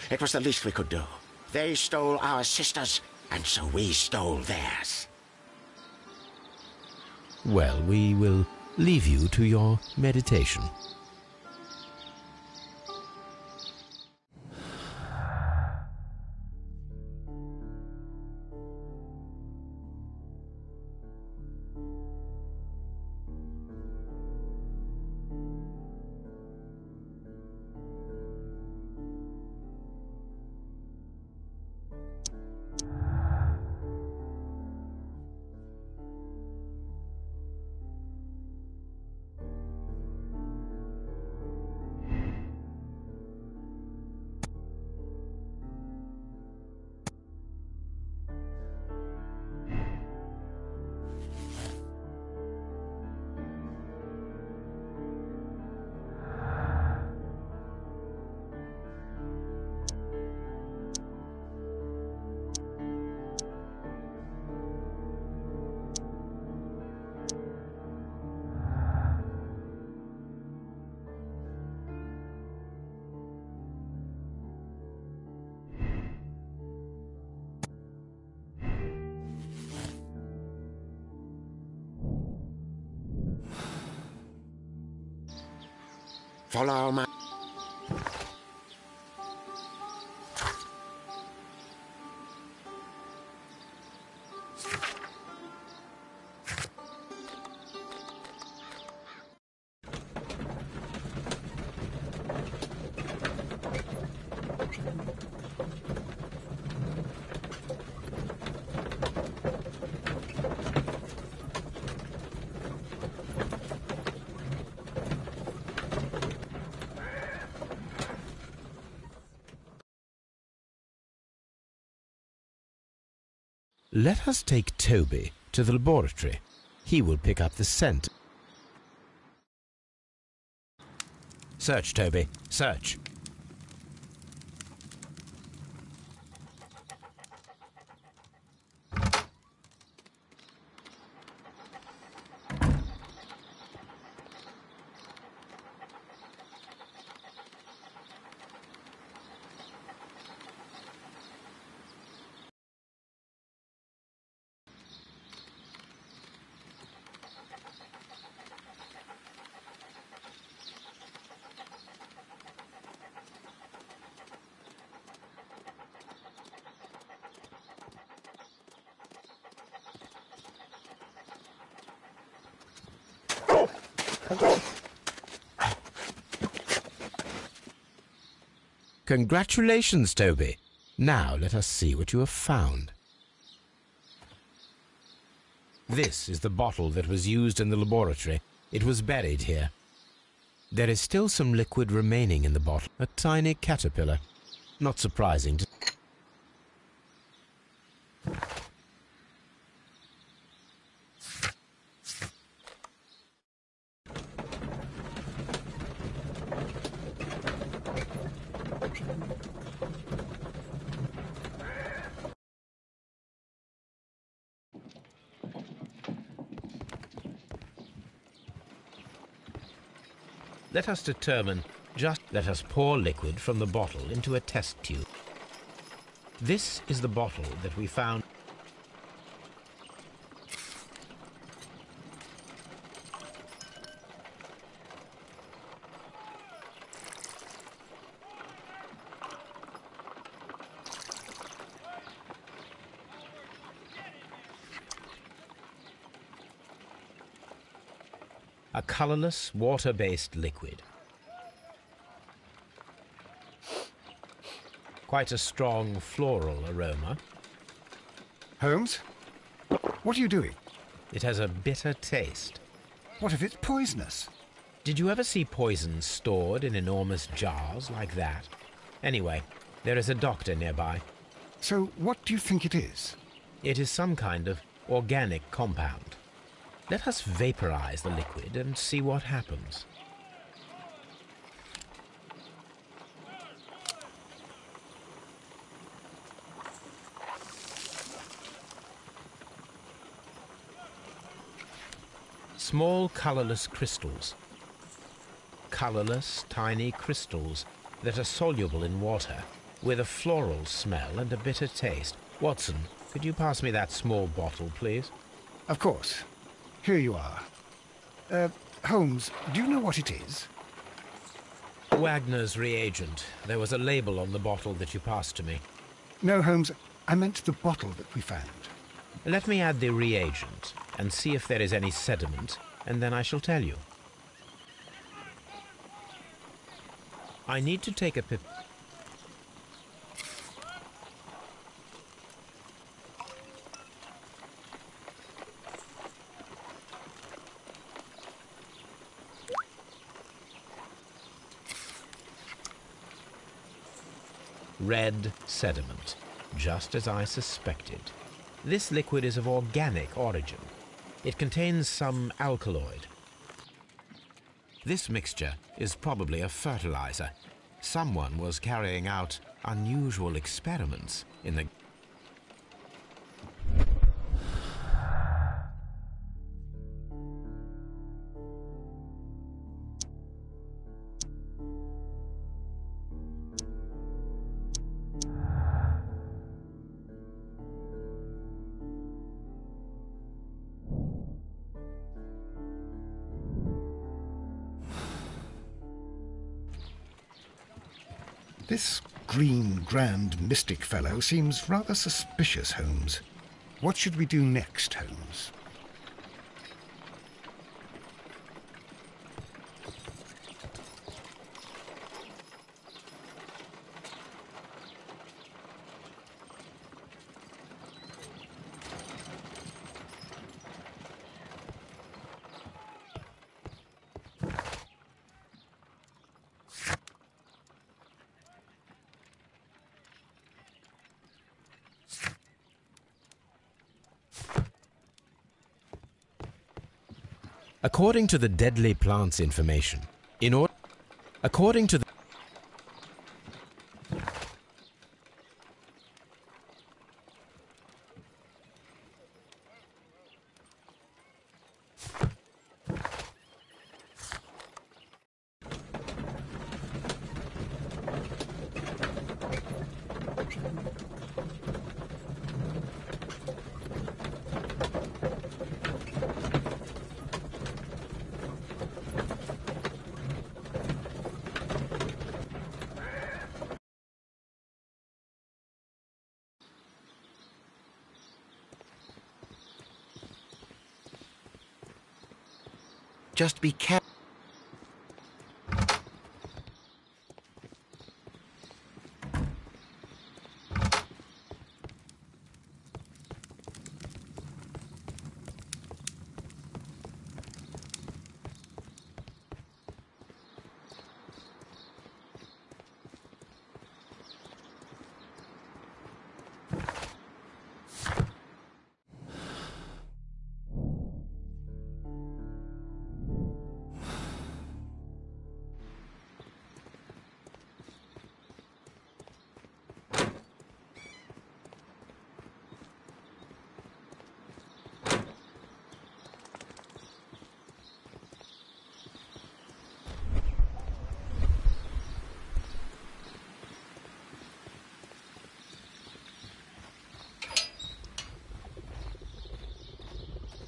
It was the least we could do. They stole our sisters, and so we stole theirs. Well, we will leave you to your meditation. Follow my... Let us take Toby to the laboratory. He will pick up the scent. Search, Toby. Search. Congratulations, Toby. Now let us see what you have found. This is the bottle that was used in the laboratory. It was buried here. There is still some liquid remaining in the bottle, a tiny caterpillar. Not surprising to... Let us determine let us pour liquid from the bottle into a test tube. This is the bottle that we found. A colorless, water-based liquid. Quite a strong floral aroma. Holmes? What are you doing? It has a bitter taste. What if it's poisonous? Did you ever see poison stored in enormous jars like that? Anyway, there is a doctor nearby. So what do you think it is? It is some kind of organic compound. Let us vaporize the liquid and see what happens. Small colorless crystals. Colorless, tiny crystals that are soluble in water, with a floral smell and a bitter taste. Watson, could you pass me that small bottle, please? Of course. Here you are. Holmes, do you know what it is? Wagner's reagent. There was a label on the bottle that you passed to me. No, Holmes, I meant the bottle that we found. Let me add the reagent and see if there is any sediment, and then I shall tell you. I need to take a pip... Red sediment, just as I suspected. This liquid is of organic origin. It contains some alkaloid. This mixture is probably a fertilizer. Someone was carrying out unusual experiments in the... This green, grand, mystic fellow seems rather suspicious, Holmes. What should we do next, Holmes? According to the deadly plants information, according to the Just be careful.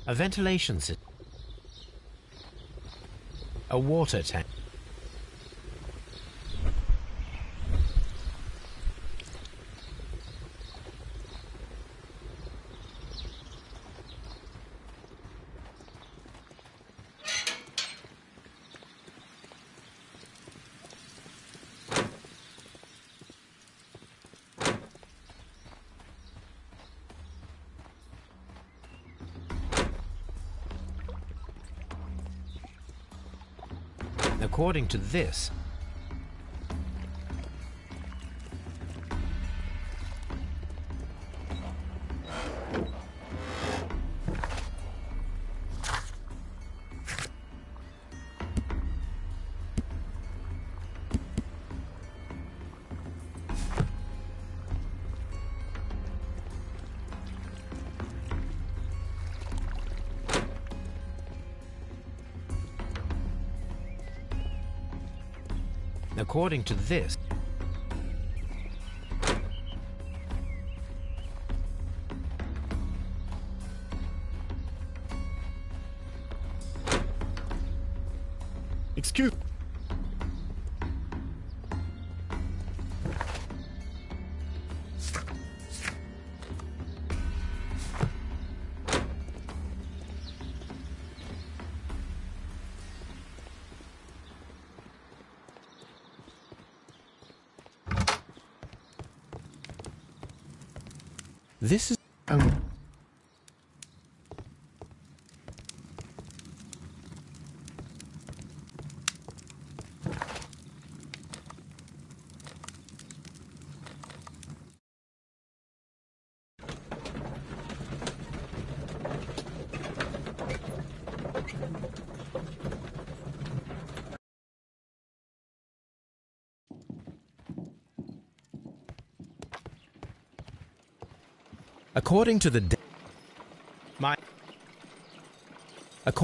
a ventilation system, a water tank, according to this, according to this, Excuse... this is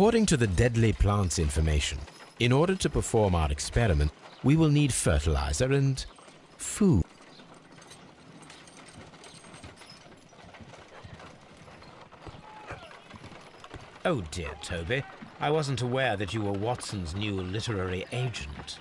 according to the deadly plants information. In order to perform our experiment, we will need fertilizer and food. Oh dear, Toby. I wasn't aware that you were Watson's new literary agent.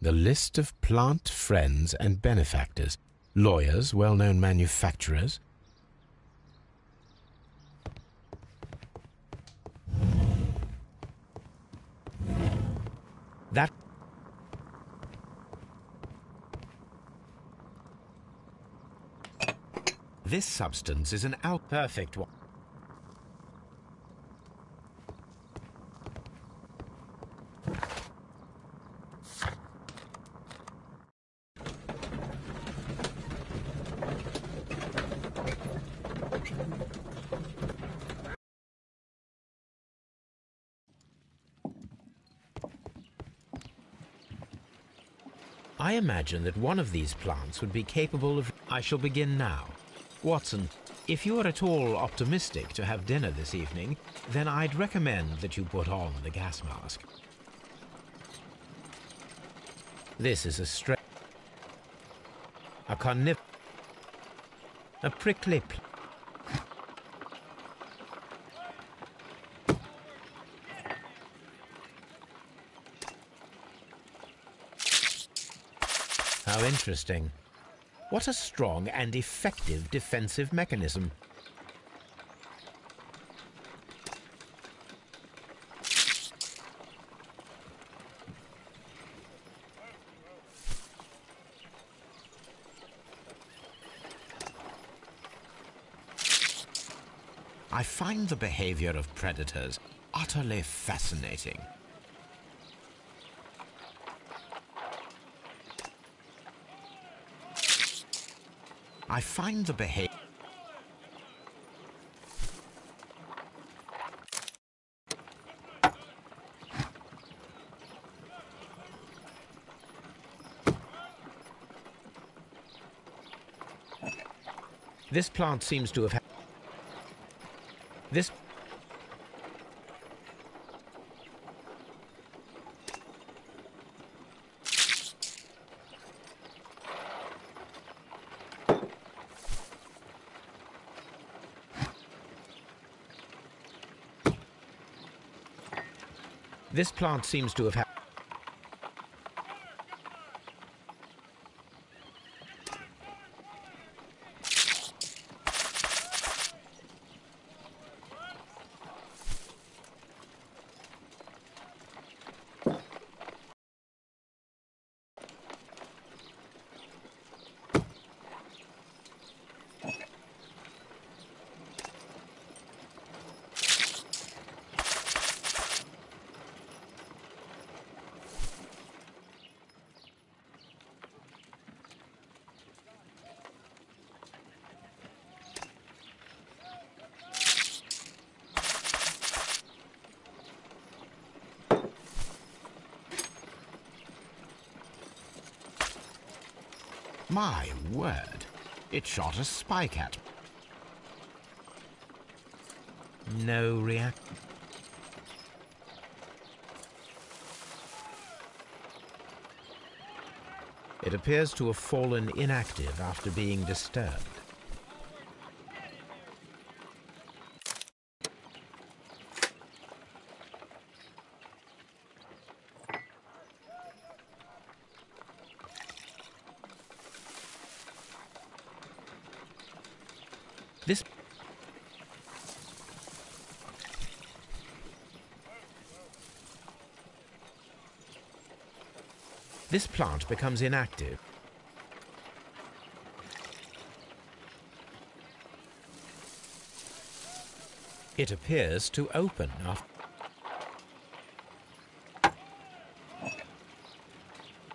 the list of plant friends and benefactors, lawyers, well-known manufacturers. That this substance is an perfect one. I imagine that one of these plants would be capable of... I shall begin now. Watson, if you are at all optimistic to have dinner this evening, then I'd recommend that you put on the gas mask. This is a prickly How interesting. What a strong and effective defensive mechanism. I find the behavior of predators utterly fascinating. I find the behavior... This plant seems to have had... This... This plant seems to have had... My word, it shot a spike at me. No reaction. It appears to have fallen inactive after being disturbed. This plant becomes inactive. It appears to open after...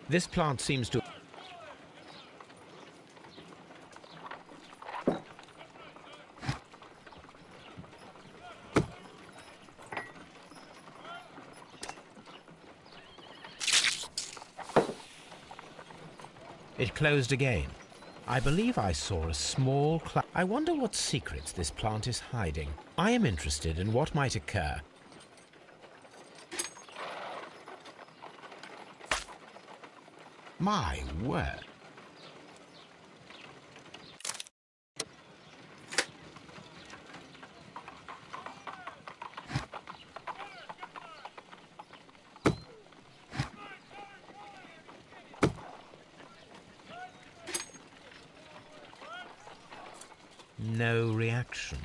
This plant seems to... It closed again. I believe I saw a small cloud. I wonder what secrets this plant is hiding. I am interested in what might occur. My word. No reaction.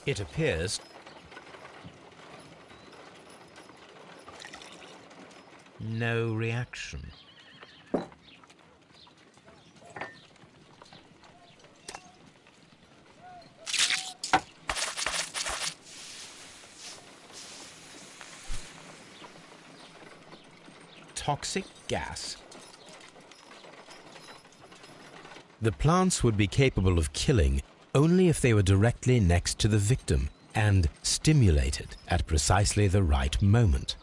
It appears no reaction. Toxic gas. The plants would be capable of killing only if they were directly next to the victim and stimulated at precisely the right moment.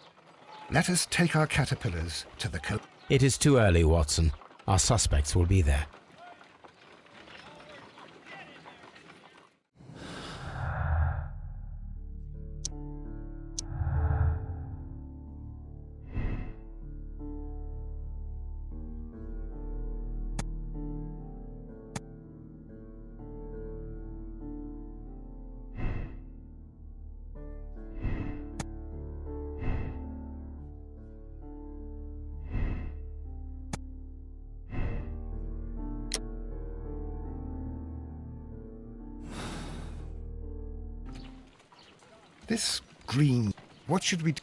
Let us take our caterpillars to the It is too early, Watson. Our suspects will be there. This green... What should we do?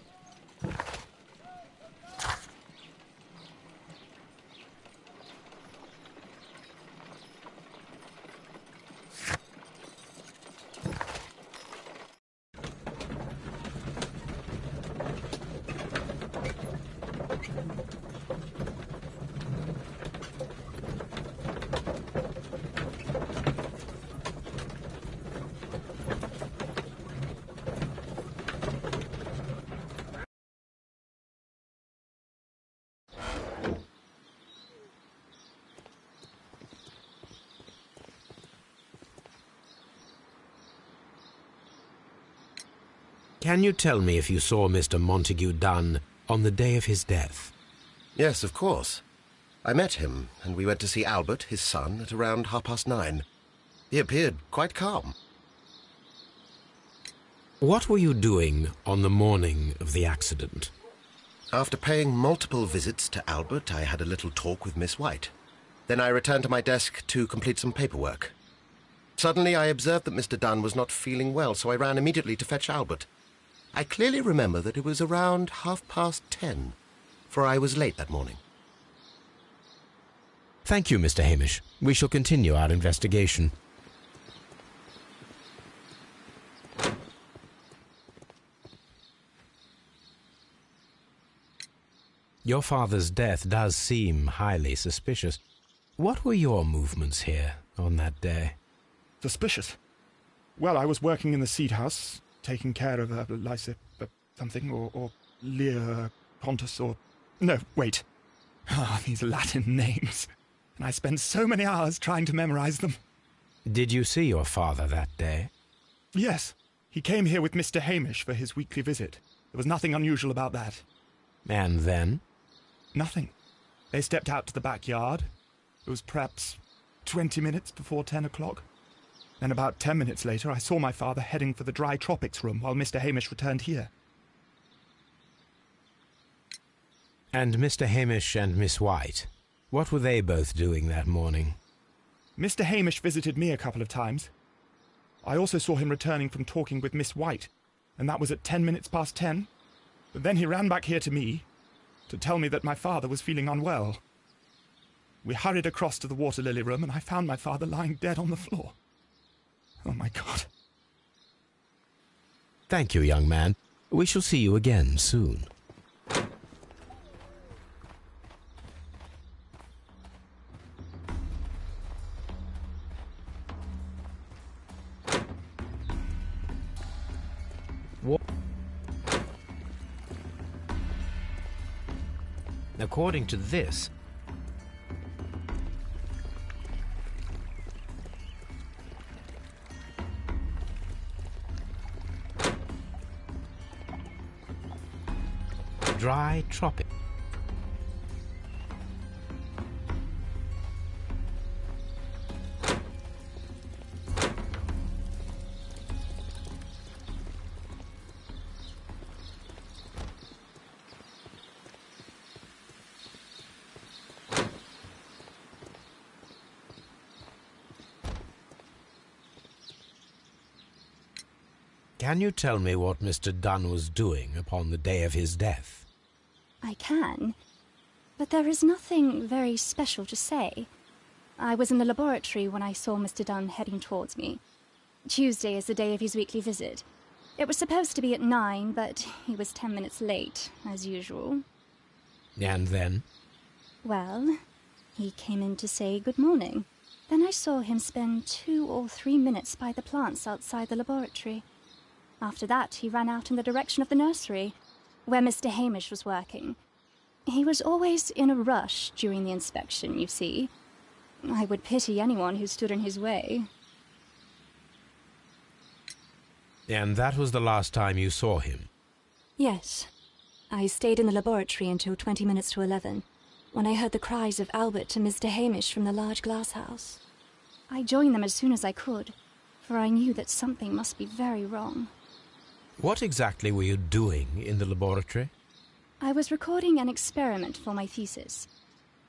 Can you tell me if you saw Mr. Montague Dunn on the day of his death? Yes, of course. I met him, and we went to see Albert, his son, at around 9:30. He appeared quite calm. What were you doing on the morning of the accident? After paying multiple visits to Albert, I had a little talk with Miss White. Then I returned to my desk to complete some paperwork. Suddenly I observed that Mr. Dunn was not feeling well, so I ran immediately to fetch Albert. I clearly remember that it was around 10:30, for I was late that morning. Thank you, Mr. Hamish. We shall continue our investigation. Your father's death does seem highly suspicious. What were your movements here on that day? Suspicious? Well, I was working in the seed house, taking care of something, or Lear Pontus, or... No, wait. These Latin names. And I spent so many hours trying to memorize them. Did you see your father that day? Yes. He came here with Mr. Hamish for his weekly visit. There was nothing unusual about that. And then? Nothing. They stepped out to the backyard. It was perhaps 20 minutes before 10 o'clock. Then about 10 minutes later, I saw my father heading for the dry tropics room while Mr. Hamish returned here. And Mr. Hamish and Miss White, what were they both doing that morning? Mr. Hamish visited me a couple of times. I also saw him returning from talking with Miss White, and that was at 10 minutes past 10. But then he ran back here to me to tell me that my father was feeling unwell. We hurried across to the water lily room, and I found my father lying dead on the floor. Oh, my God. Thank you, young man. We shall see you again soon. According to this, dry tropic. Can you tell me what Mr. Dunn was doing upon the day of his death? I can, but there is nothing very special to say. I was in the laboratory when I saw Mr. Dunn heading towards me. Tuesday is the day of his weekly visit. It was supposed to be at 9, but he was 10 minutes late, as usual. And then? Well, he came in to say good morning. Then I saw him spend 2 or 3 minutes by the plants outside the laboratory. After that, he ran out in the direction of the nursery, where Mr. Hamish was working. He was always in a rush during the inspection, you see. I would pity anyone who stood in his way. And that was the last time you saw him? Yes. I stayed in the laboratory until 20 minutes to 11, when I heard the cries of Albert and Mr. Hamish from the large glass house. I joined them as soon as I could, for I knew that something must be very wrong. What exactly were you doing in the laboratory? I was recording an experiment for my thesis.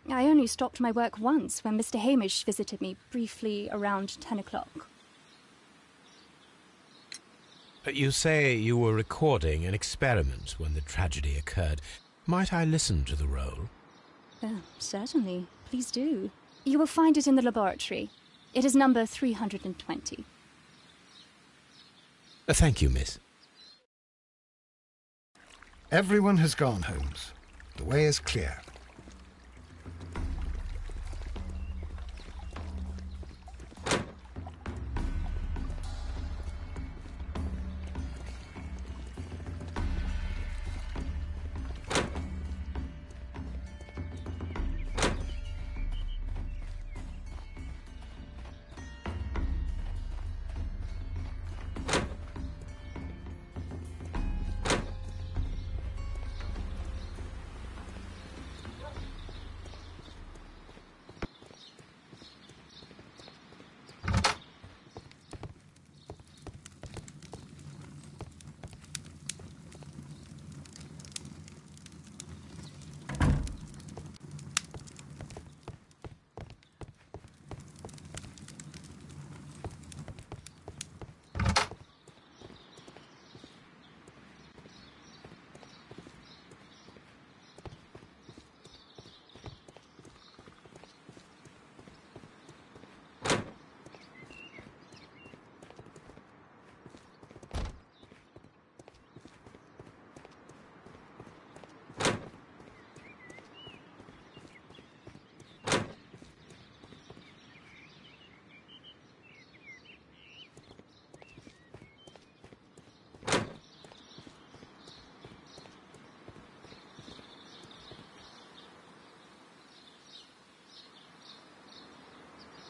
I only stopped my work once when Mr. Hamish visited me briefly around 10 o'clock. You say you were recording an experiment when the tragedy occurred. Might I listen to the roll? Certainly. Please do. You will find it in the laboratory. It is number 320. Thank you, miss. Everyone has gone, Holmes. The way is clear.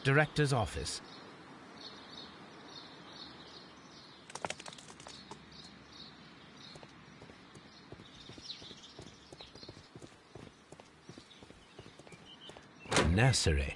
Director's office. Nursery.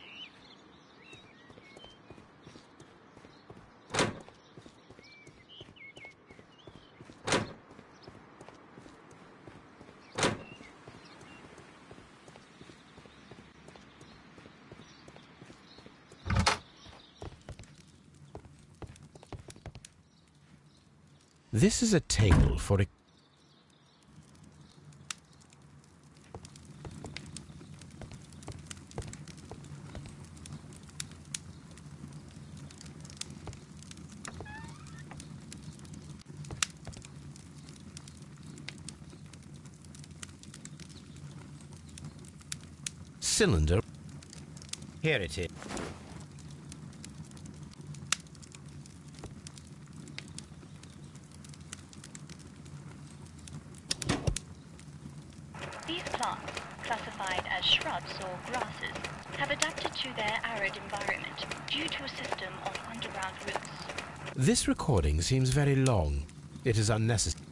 This is a table for a... cylinder. Here it is. These plants, classified as shrubs or grasses, have adapted to their arid environment due to a system of underground roots. This recording seems very long. It is unnecessary.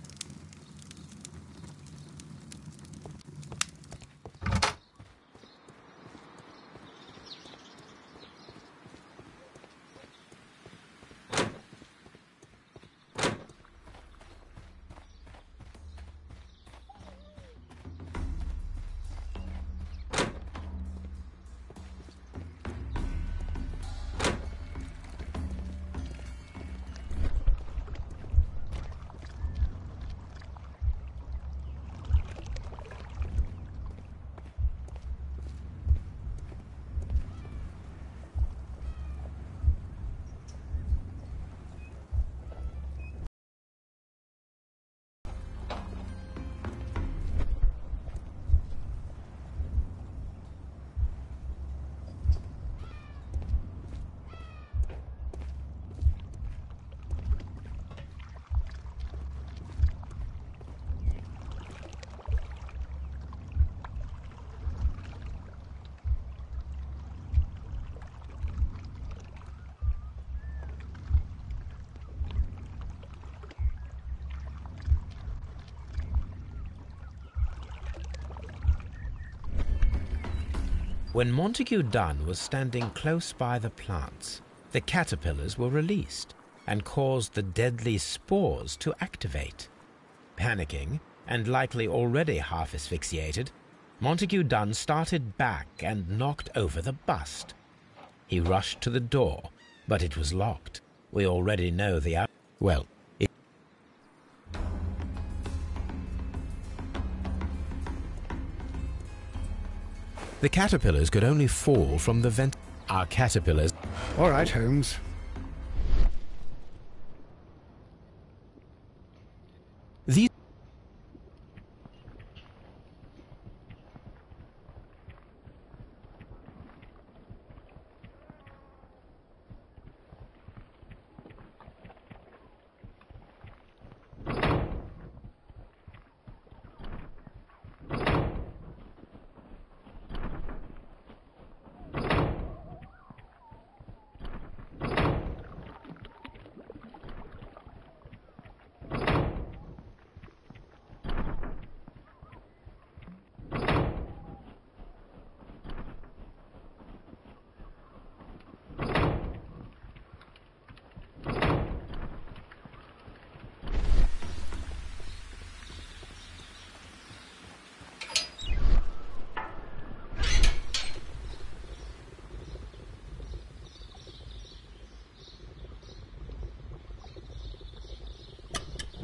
When Montague Dunn was standing close by the plants, the caterpillars were released and caused the deadly spores to activate. Panicking, and likely already half asphyxiated, Montague Dunn started back and knocked over the bust. He rushed to the door, but it was locked. We already know the well, the caterpillars could only fall from the vent. Our caterpillars. All right, Holmes. These.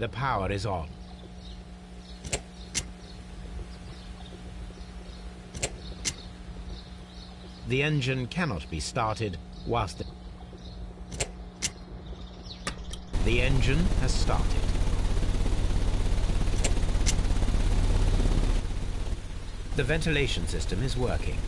The power is on. The engine cannot be started whilst the engine has started. The ventilation system is working.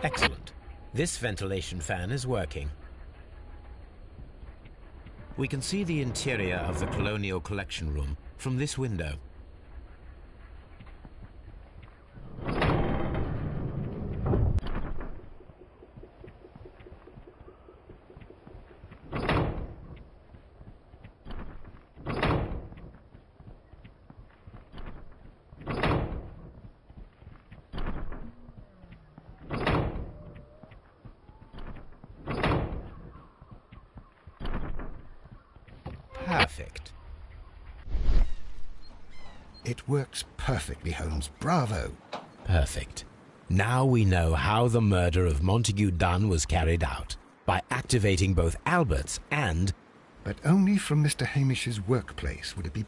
Excellent. This ventilation fan is working. We can see the interior of the Colonial Collection Room from this window. Perfect. It works perfectly, Holmes. Bravo. Perfect. Now we know how the murder of Montague Dunn was carried out, by activating both Albert's and... But only from Mr. Hamish's workplace would it be...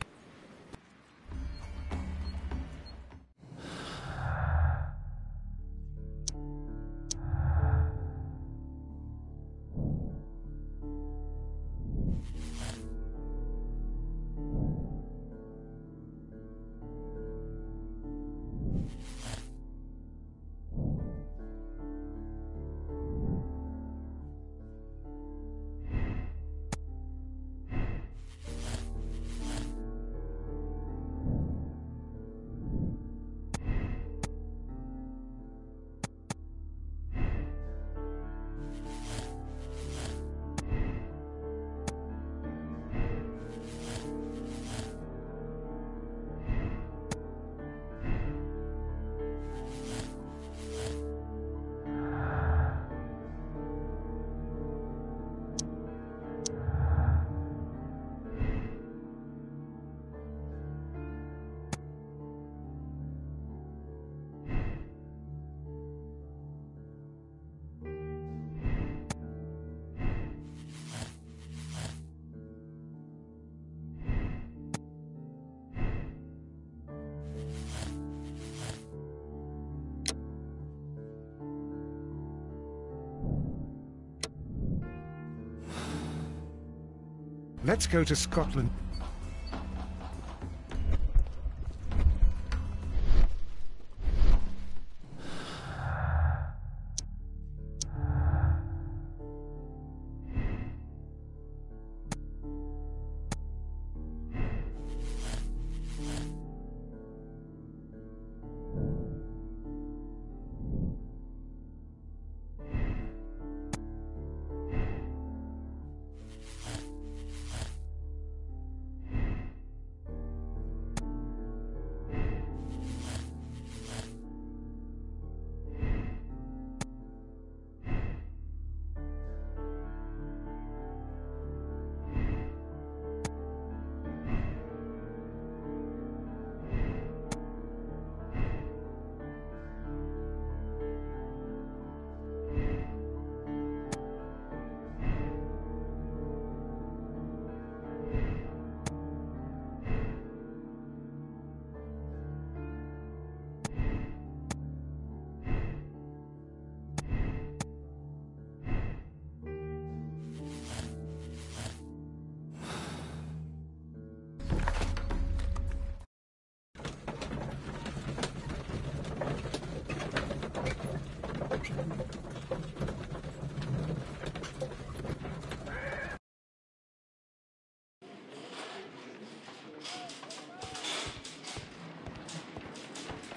Let's go to Scotland.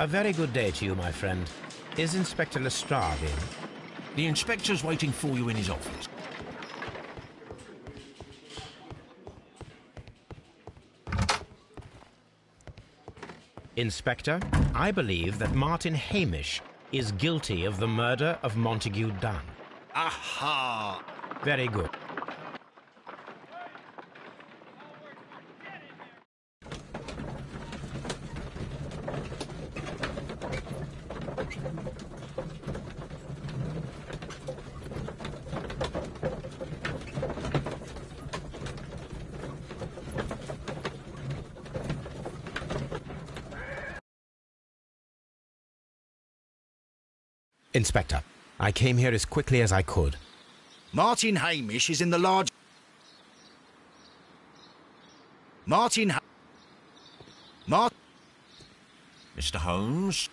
A very good day to you, my friend. Is Inspector Lestrade in? The inspector's waiting for you in his office. Inspector, I believe that Martin Hamish is guilty of the murder of Montague Dunn. Aha! Very good. Inspector, I came here as quickly as I could. Martin Hamish is in the large... Mr. Holmes?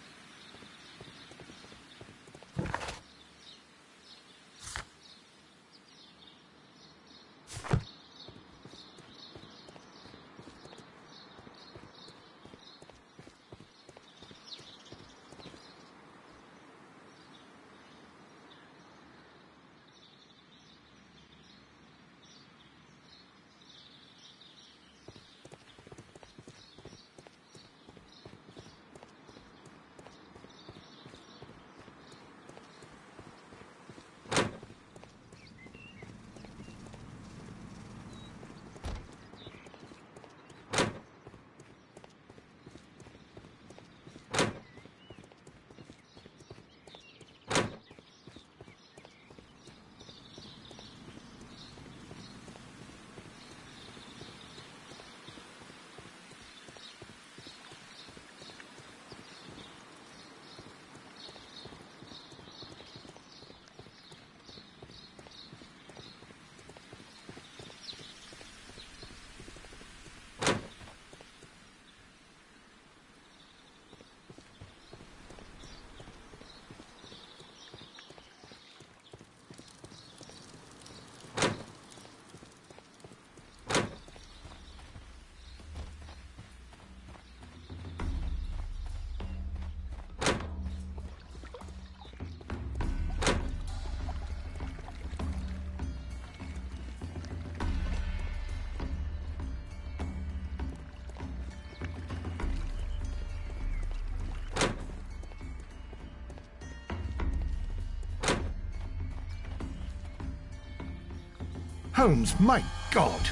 Holmes, my God!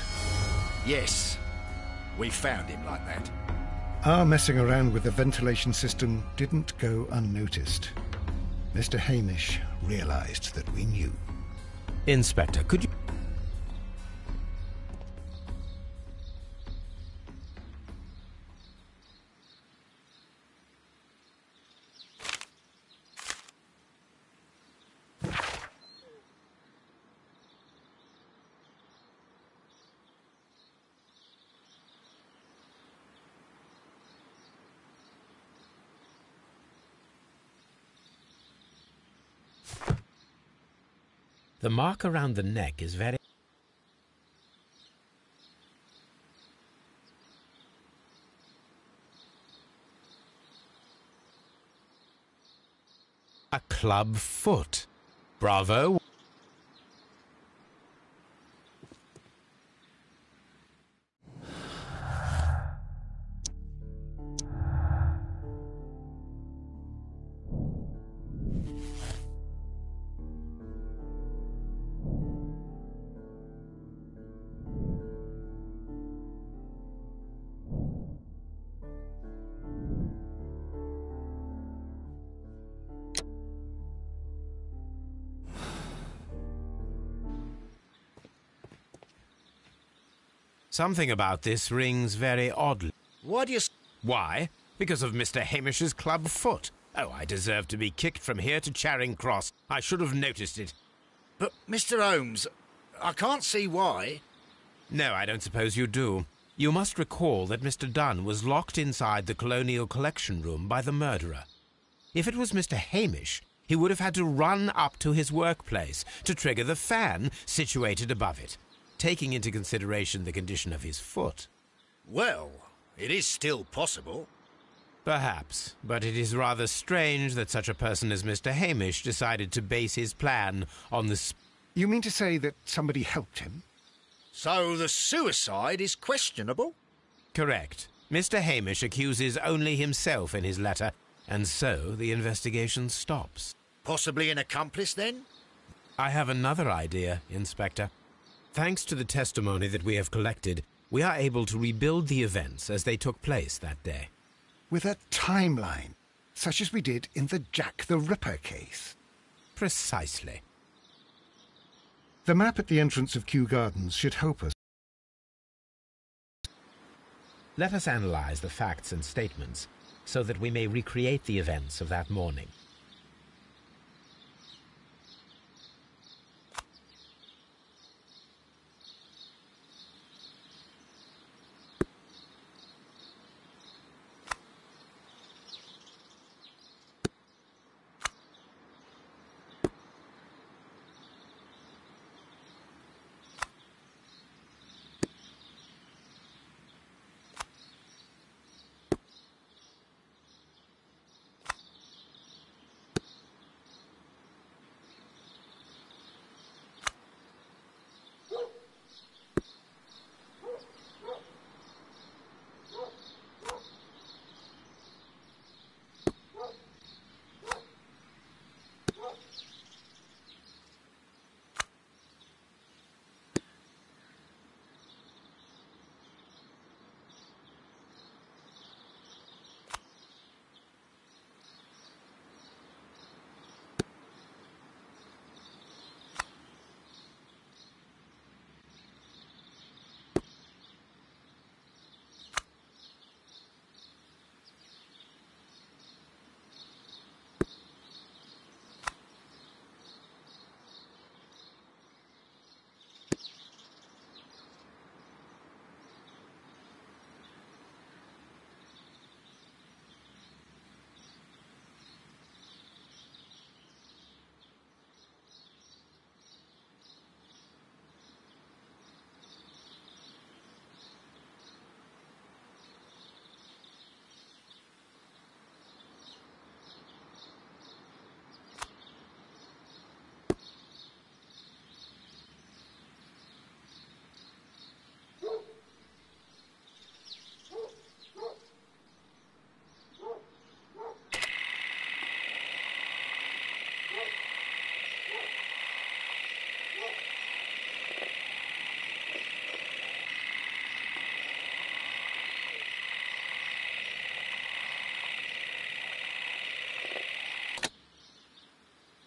Yes. We found him like that. Our messing around with the ventilation system didn't go unnoticed. Mr. Hamish realized that we knew. Inspector, could you... The mark around the neck is very... a club foot. Bravo. Something about this rings very oddly. Why do you... Why? Because of Mr. Hamish's club foot. Oh, I deserve to be kicked from here to Charing Cross. I should have noticed it. But, Mr. Holmes, I can't see why. No, I don't suppose you do. You must recall that Mr. Dunn was locked inside the Colonial Collection Room by the murderer. If it was Mr. Hamish, he would have had to run up to his workplace to trigger the fan situated above it, taking into consideration the condition of his foot. Well, it is still possible. Perhaps, but it is rather strange that such a person as Mr. Hamish decided to base his plan on the... You mean to say that somebody helped him? So the suicide is questionable? Correct. Mr. Hamish accuses only himself in his letter, and so the investigation stops. Possibly an accomplice, then? I have another idea, Inspector. Thanks to the testimony that we have collected, we are able to rebuild the events as they took place that day. With a timeline, such as we did in the Jack the Ripper case. Precisely. The map at the entrance of Kew Gardens should help us. Let us analyze the facts and statements so that we may recreate the events of that morning.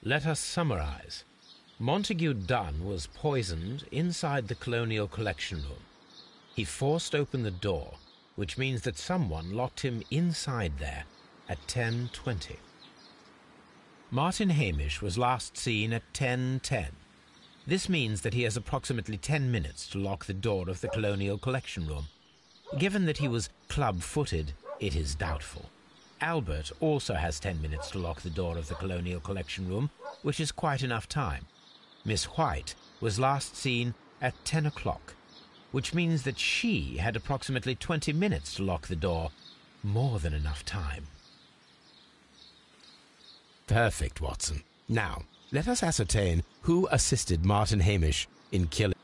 Let us summarize. Montague Dunn was poisoned inside the Colonial Collection Room. He forced open the door, which means that someone locked him inside there at 10:20. Martin Hamish was last seen at 10:10. This means that he has approximately 10 minutes to lock the door of the Colonial Collection Room. Given that he was club-footed, it is doubtful. Albert also has 10 minutes to lock the door of the Colonial Collection Room, which is quite enough time. Miss White was last seen at 10 o'clock, which means that she had approximately 20 minutes to lock the door. More than enough time. Perfect, Watson. Now, let us ascertain who assisted Martin Hamish in killing...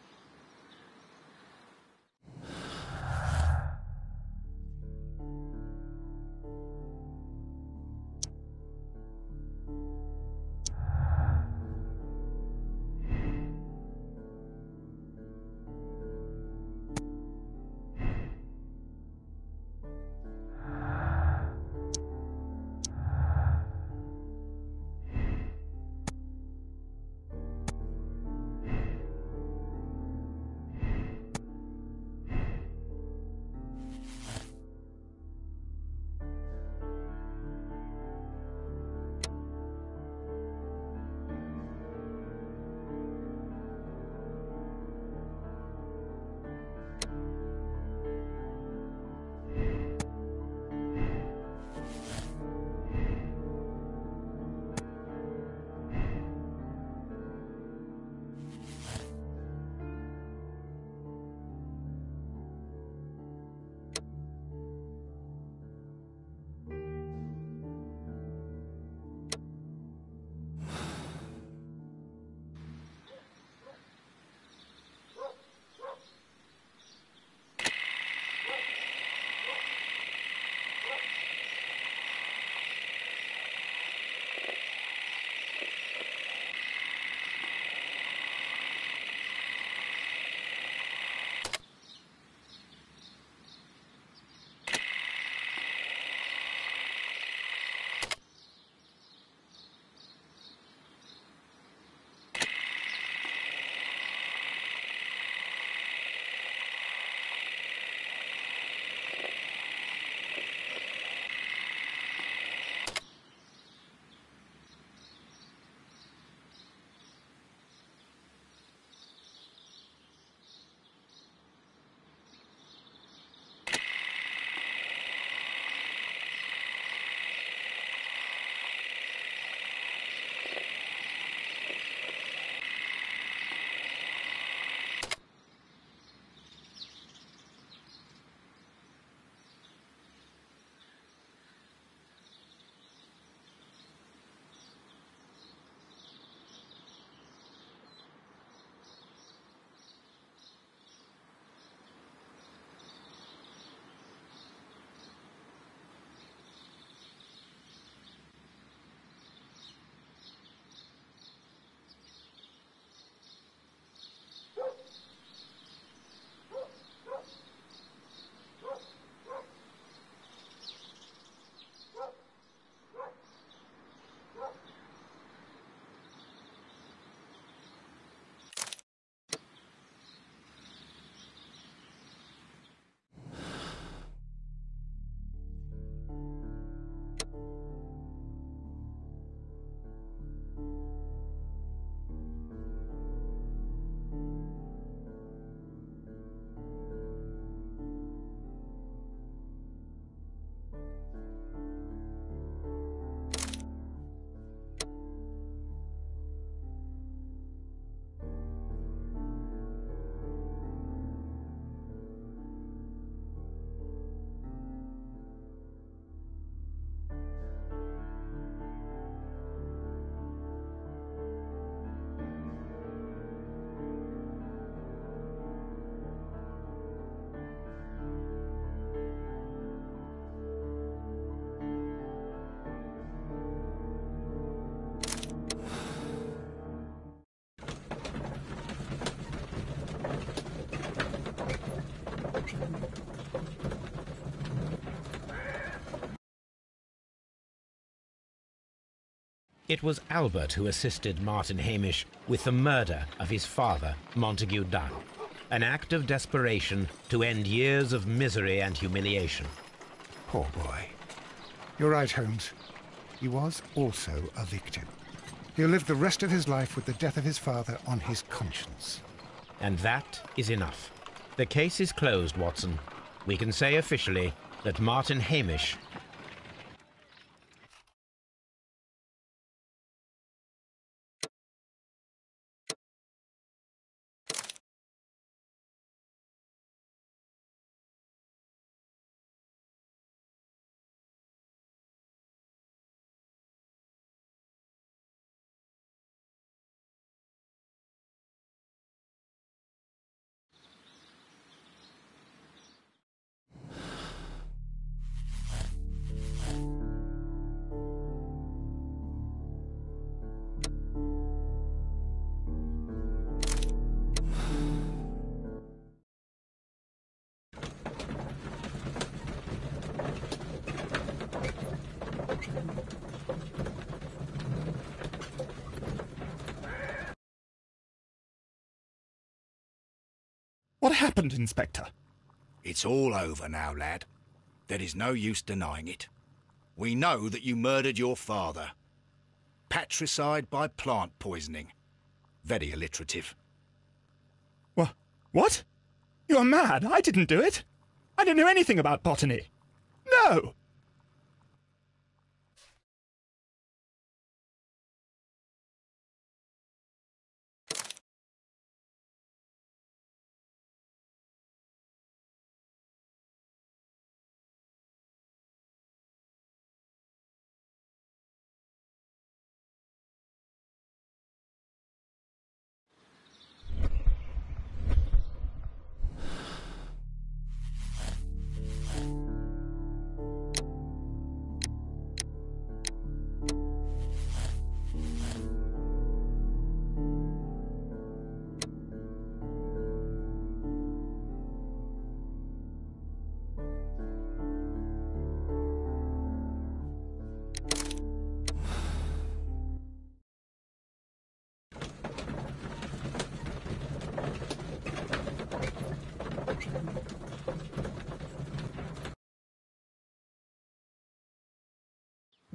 It was Albert who assisted Martin Hamish with the murder of his father, Montague Dunn, an act of desperation to end years of misery and humiliation. Poor boy. You're right, Holmes. He was also a victim. He'll live the rest of his life with the death of his father on his conscience. And that is enough. The case is closed, Watson. We can say officially that Martin Hamish What happened, Inspector? It's all over now, lad. There is no use denying it. We know that you murdered your father. Patricide by plant poisoning. Very alliterative. What? You're mad. I didn't do it. I don't know anything about botany. No!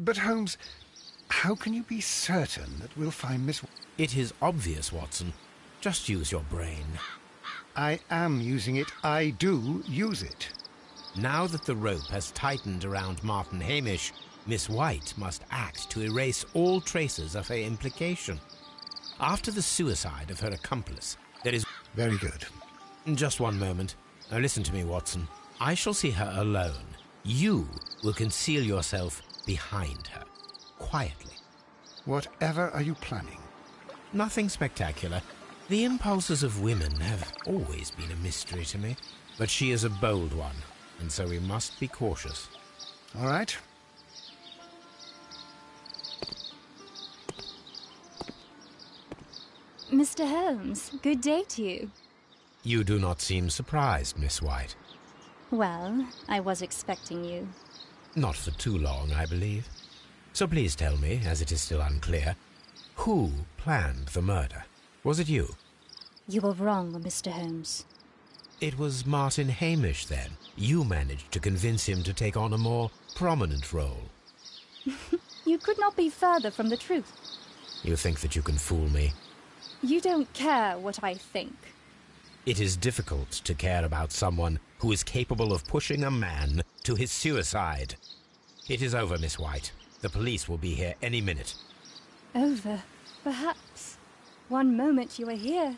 But, Holmes, how can you be certain that we'll find Miss... It is obvious, Watson. Just use your brain. I am using it. I do use it. Now that the rope has tightened around Martin Hamish, Miss White must act to erase all traces of her implication. After the suicide of her accomplice, there is... Very good. Just one moment. Now listen to me, Watson. I shall see her alone. You will conceal yourself behind her, quietly. Whatever are you planning? Nothing spectacular. The impulses of women have always been a mystery to me, but she is a bold one, and so we must be cautious. All right. Mr. Holmes, good day to you. You do not seem surprised, Miss White. Well, I was expecting you. Not for too long, I believe. So please tell me, as it is still unclear, who planned the murder? Was it you? You were wrong, Mr. Holmes. It was Martin Hamish, then. You managed to convince him to take on a more prominent role. You could not be further from the truth. You think that you can fool me? You don't care what I think. It is difficult to care about someone who is capable of pushing a man to his suicide. It is over, Miss White. The police will be here any minute. Over, perhaps. One moment you were here,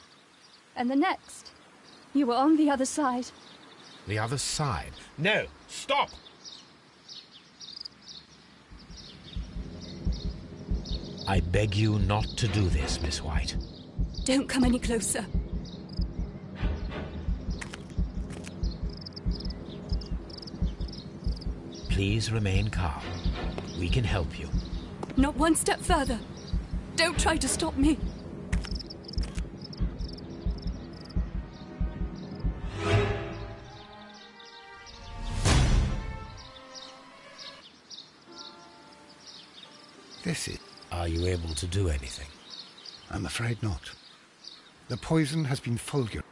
and the next, you were on the other side. The other side? No! Stop! I beg you not to do this, Miss White. Don't come any closer. Please remain calm. We can help you. Not one step further. Don't try to stop me. This is... Are you able to do anything? I'm afraid not. The poison has been fulgurated.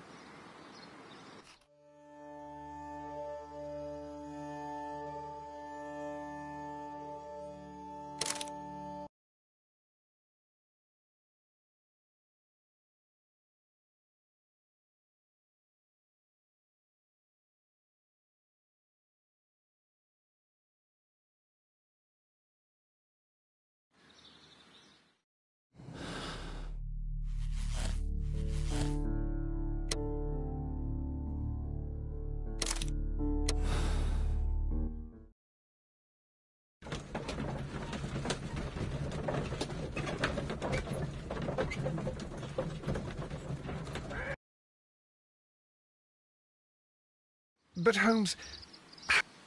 But, Holmes...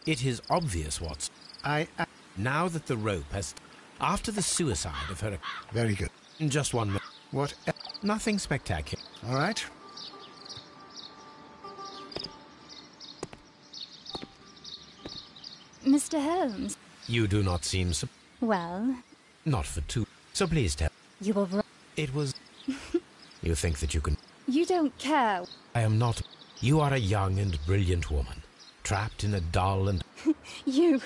It is obvious, Watson. Now that the rope has... After the suicide of her... Very good. Just one minute. What? Nothing spectacular. All right. Mr. Holmes. You do not seem... Well... Not for two... So please tell... You were wrong. It was... You think that you can... You don't care. I am not... You are a young and brilliant woman, trapped in a dull and... You...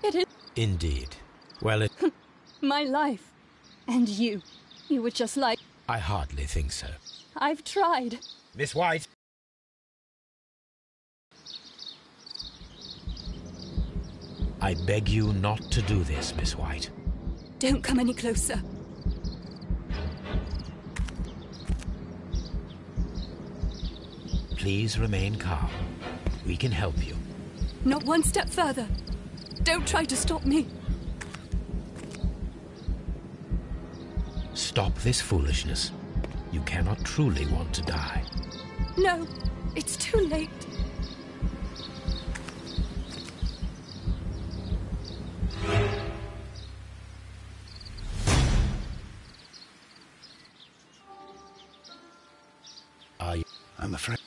It is... Indeed. Well, it... my life. And you. You were just like... I hardly think so. I've tried. Miss White! I beg you not to do this, Miss White. Don't come any closer. Please remain calm. We can help you. Not one step further. Don't try to stop me. Stop this foolishness. You cannot truly want to die. No, it's too late. I'm afraid...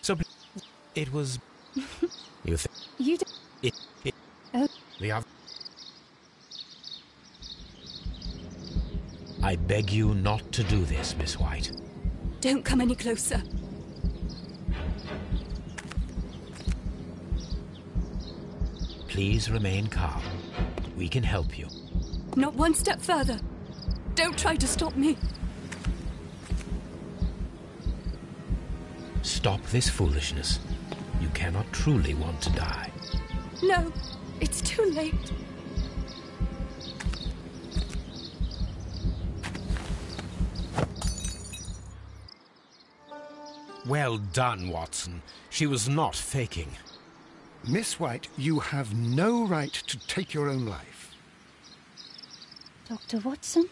So it was... You think... You It... Oh. The other... I beg you not to do this, Miss White. Don't come any closer. Please remain calm. We can help you. Not one step further. Don't try to stop me. Stop this foolishness. You cannot truly want to die. No, it's too late. Well done, Watson. She was not faking. Miss White, you have no right to take your own life. Dr. Watson?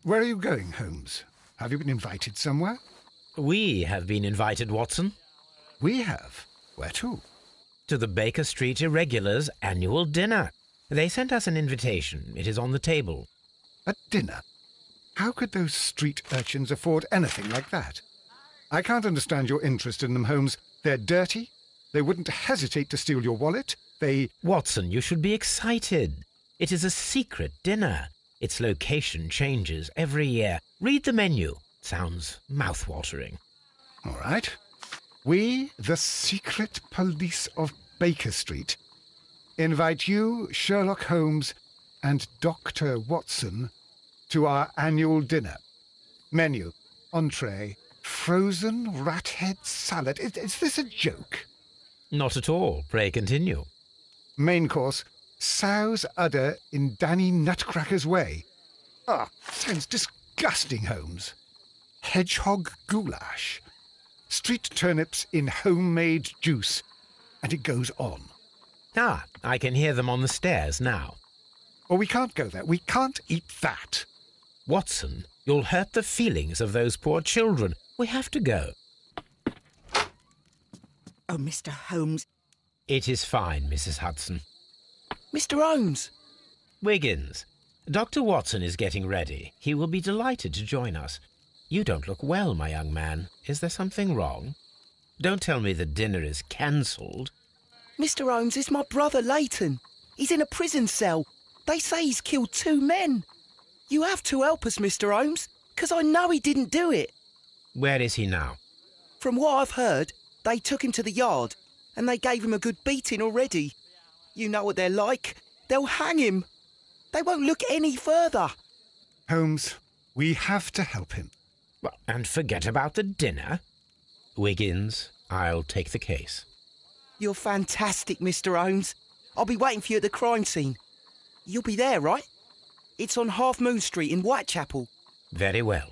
Where are you going, Holmes? Have you been invited somewhere? We have been invited, Watson. We have? Where to? To the Baker Street Irregulars' annual dinner. They sent us an invitation. It is on the table. A dinner? How could those street urchins afford anything like that? I can't understand your interest in them, Holmes. They're dirty. They wouldn't hesitate to steal your wallet. Watson, you should be excited. It is a secret dinner. Its location changes every year. Read the menu. Sounds mouth-watering. All right. We, the secret police of Baker Street, invite you, Sherlock Holmes, and Dr. Watson to our annual dinner. Menu, entree, frozen rat head salad. Is this a joke? Not at all. Pray continue. Main course, sow's udder in Danny Nutcracker's way. Sounds disgusting, Holmes. Hedgehog goulash. Street turnips in homemade juice. And it goes on. I can hear them on the stairs now. Oh, we can't go there. We can't eat that. Watson, you'll hurt the feelings of those poor children. We have to go. Oh, Mr. Holmes. It is fine, Mrs. Hudson. Mr. Holmes! Wiggins, Dr. Watson is getting ready. He will be delighted to join us. You don't look well, my young man. Is there something wrong? Don't tell me the dinner is cancelled. Mr. Holmes, it's my brother Leighton. He's in a prison cell. They say he's killed 2 men. You have to help us, Mr. Holmes, 'cause I know he didn't do it. Where is he now? From what I've heard, they took him to the yard, and they gave him a good beating already. You know what they're like. They'll hang him. They won't look any further. Holmes, we have to help him. Well, and forget about the dinner. Wiggins, I'll take the case. You're fantastic, Mr. Holmes. I'll be waiting for you at the crime scene. You'll be there, right? It's on Half Moon Street in Whitechapel. Very well.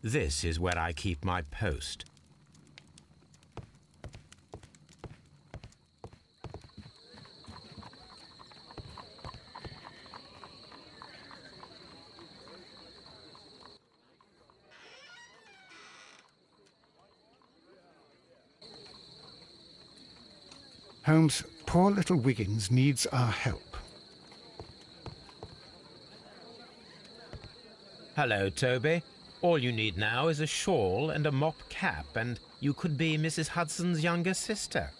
This is where I keep my post. Holmes, poor little Wiggins needs our help. Hello, Toby. All you need now is a shawl and a mop cap, and you could be Mrs. Hudson's younger sister.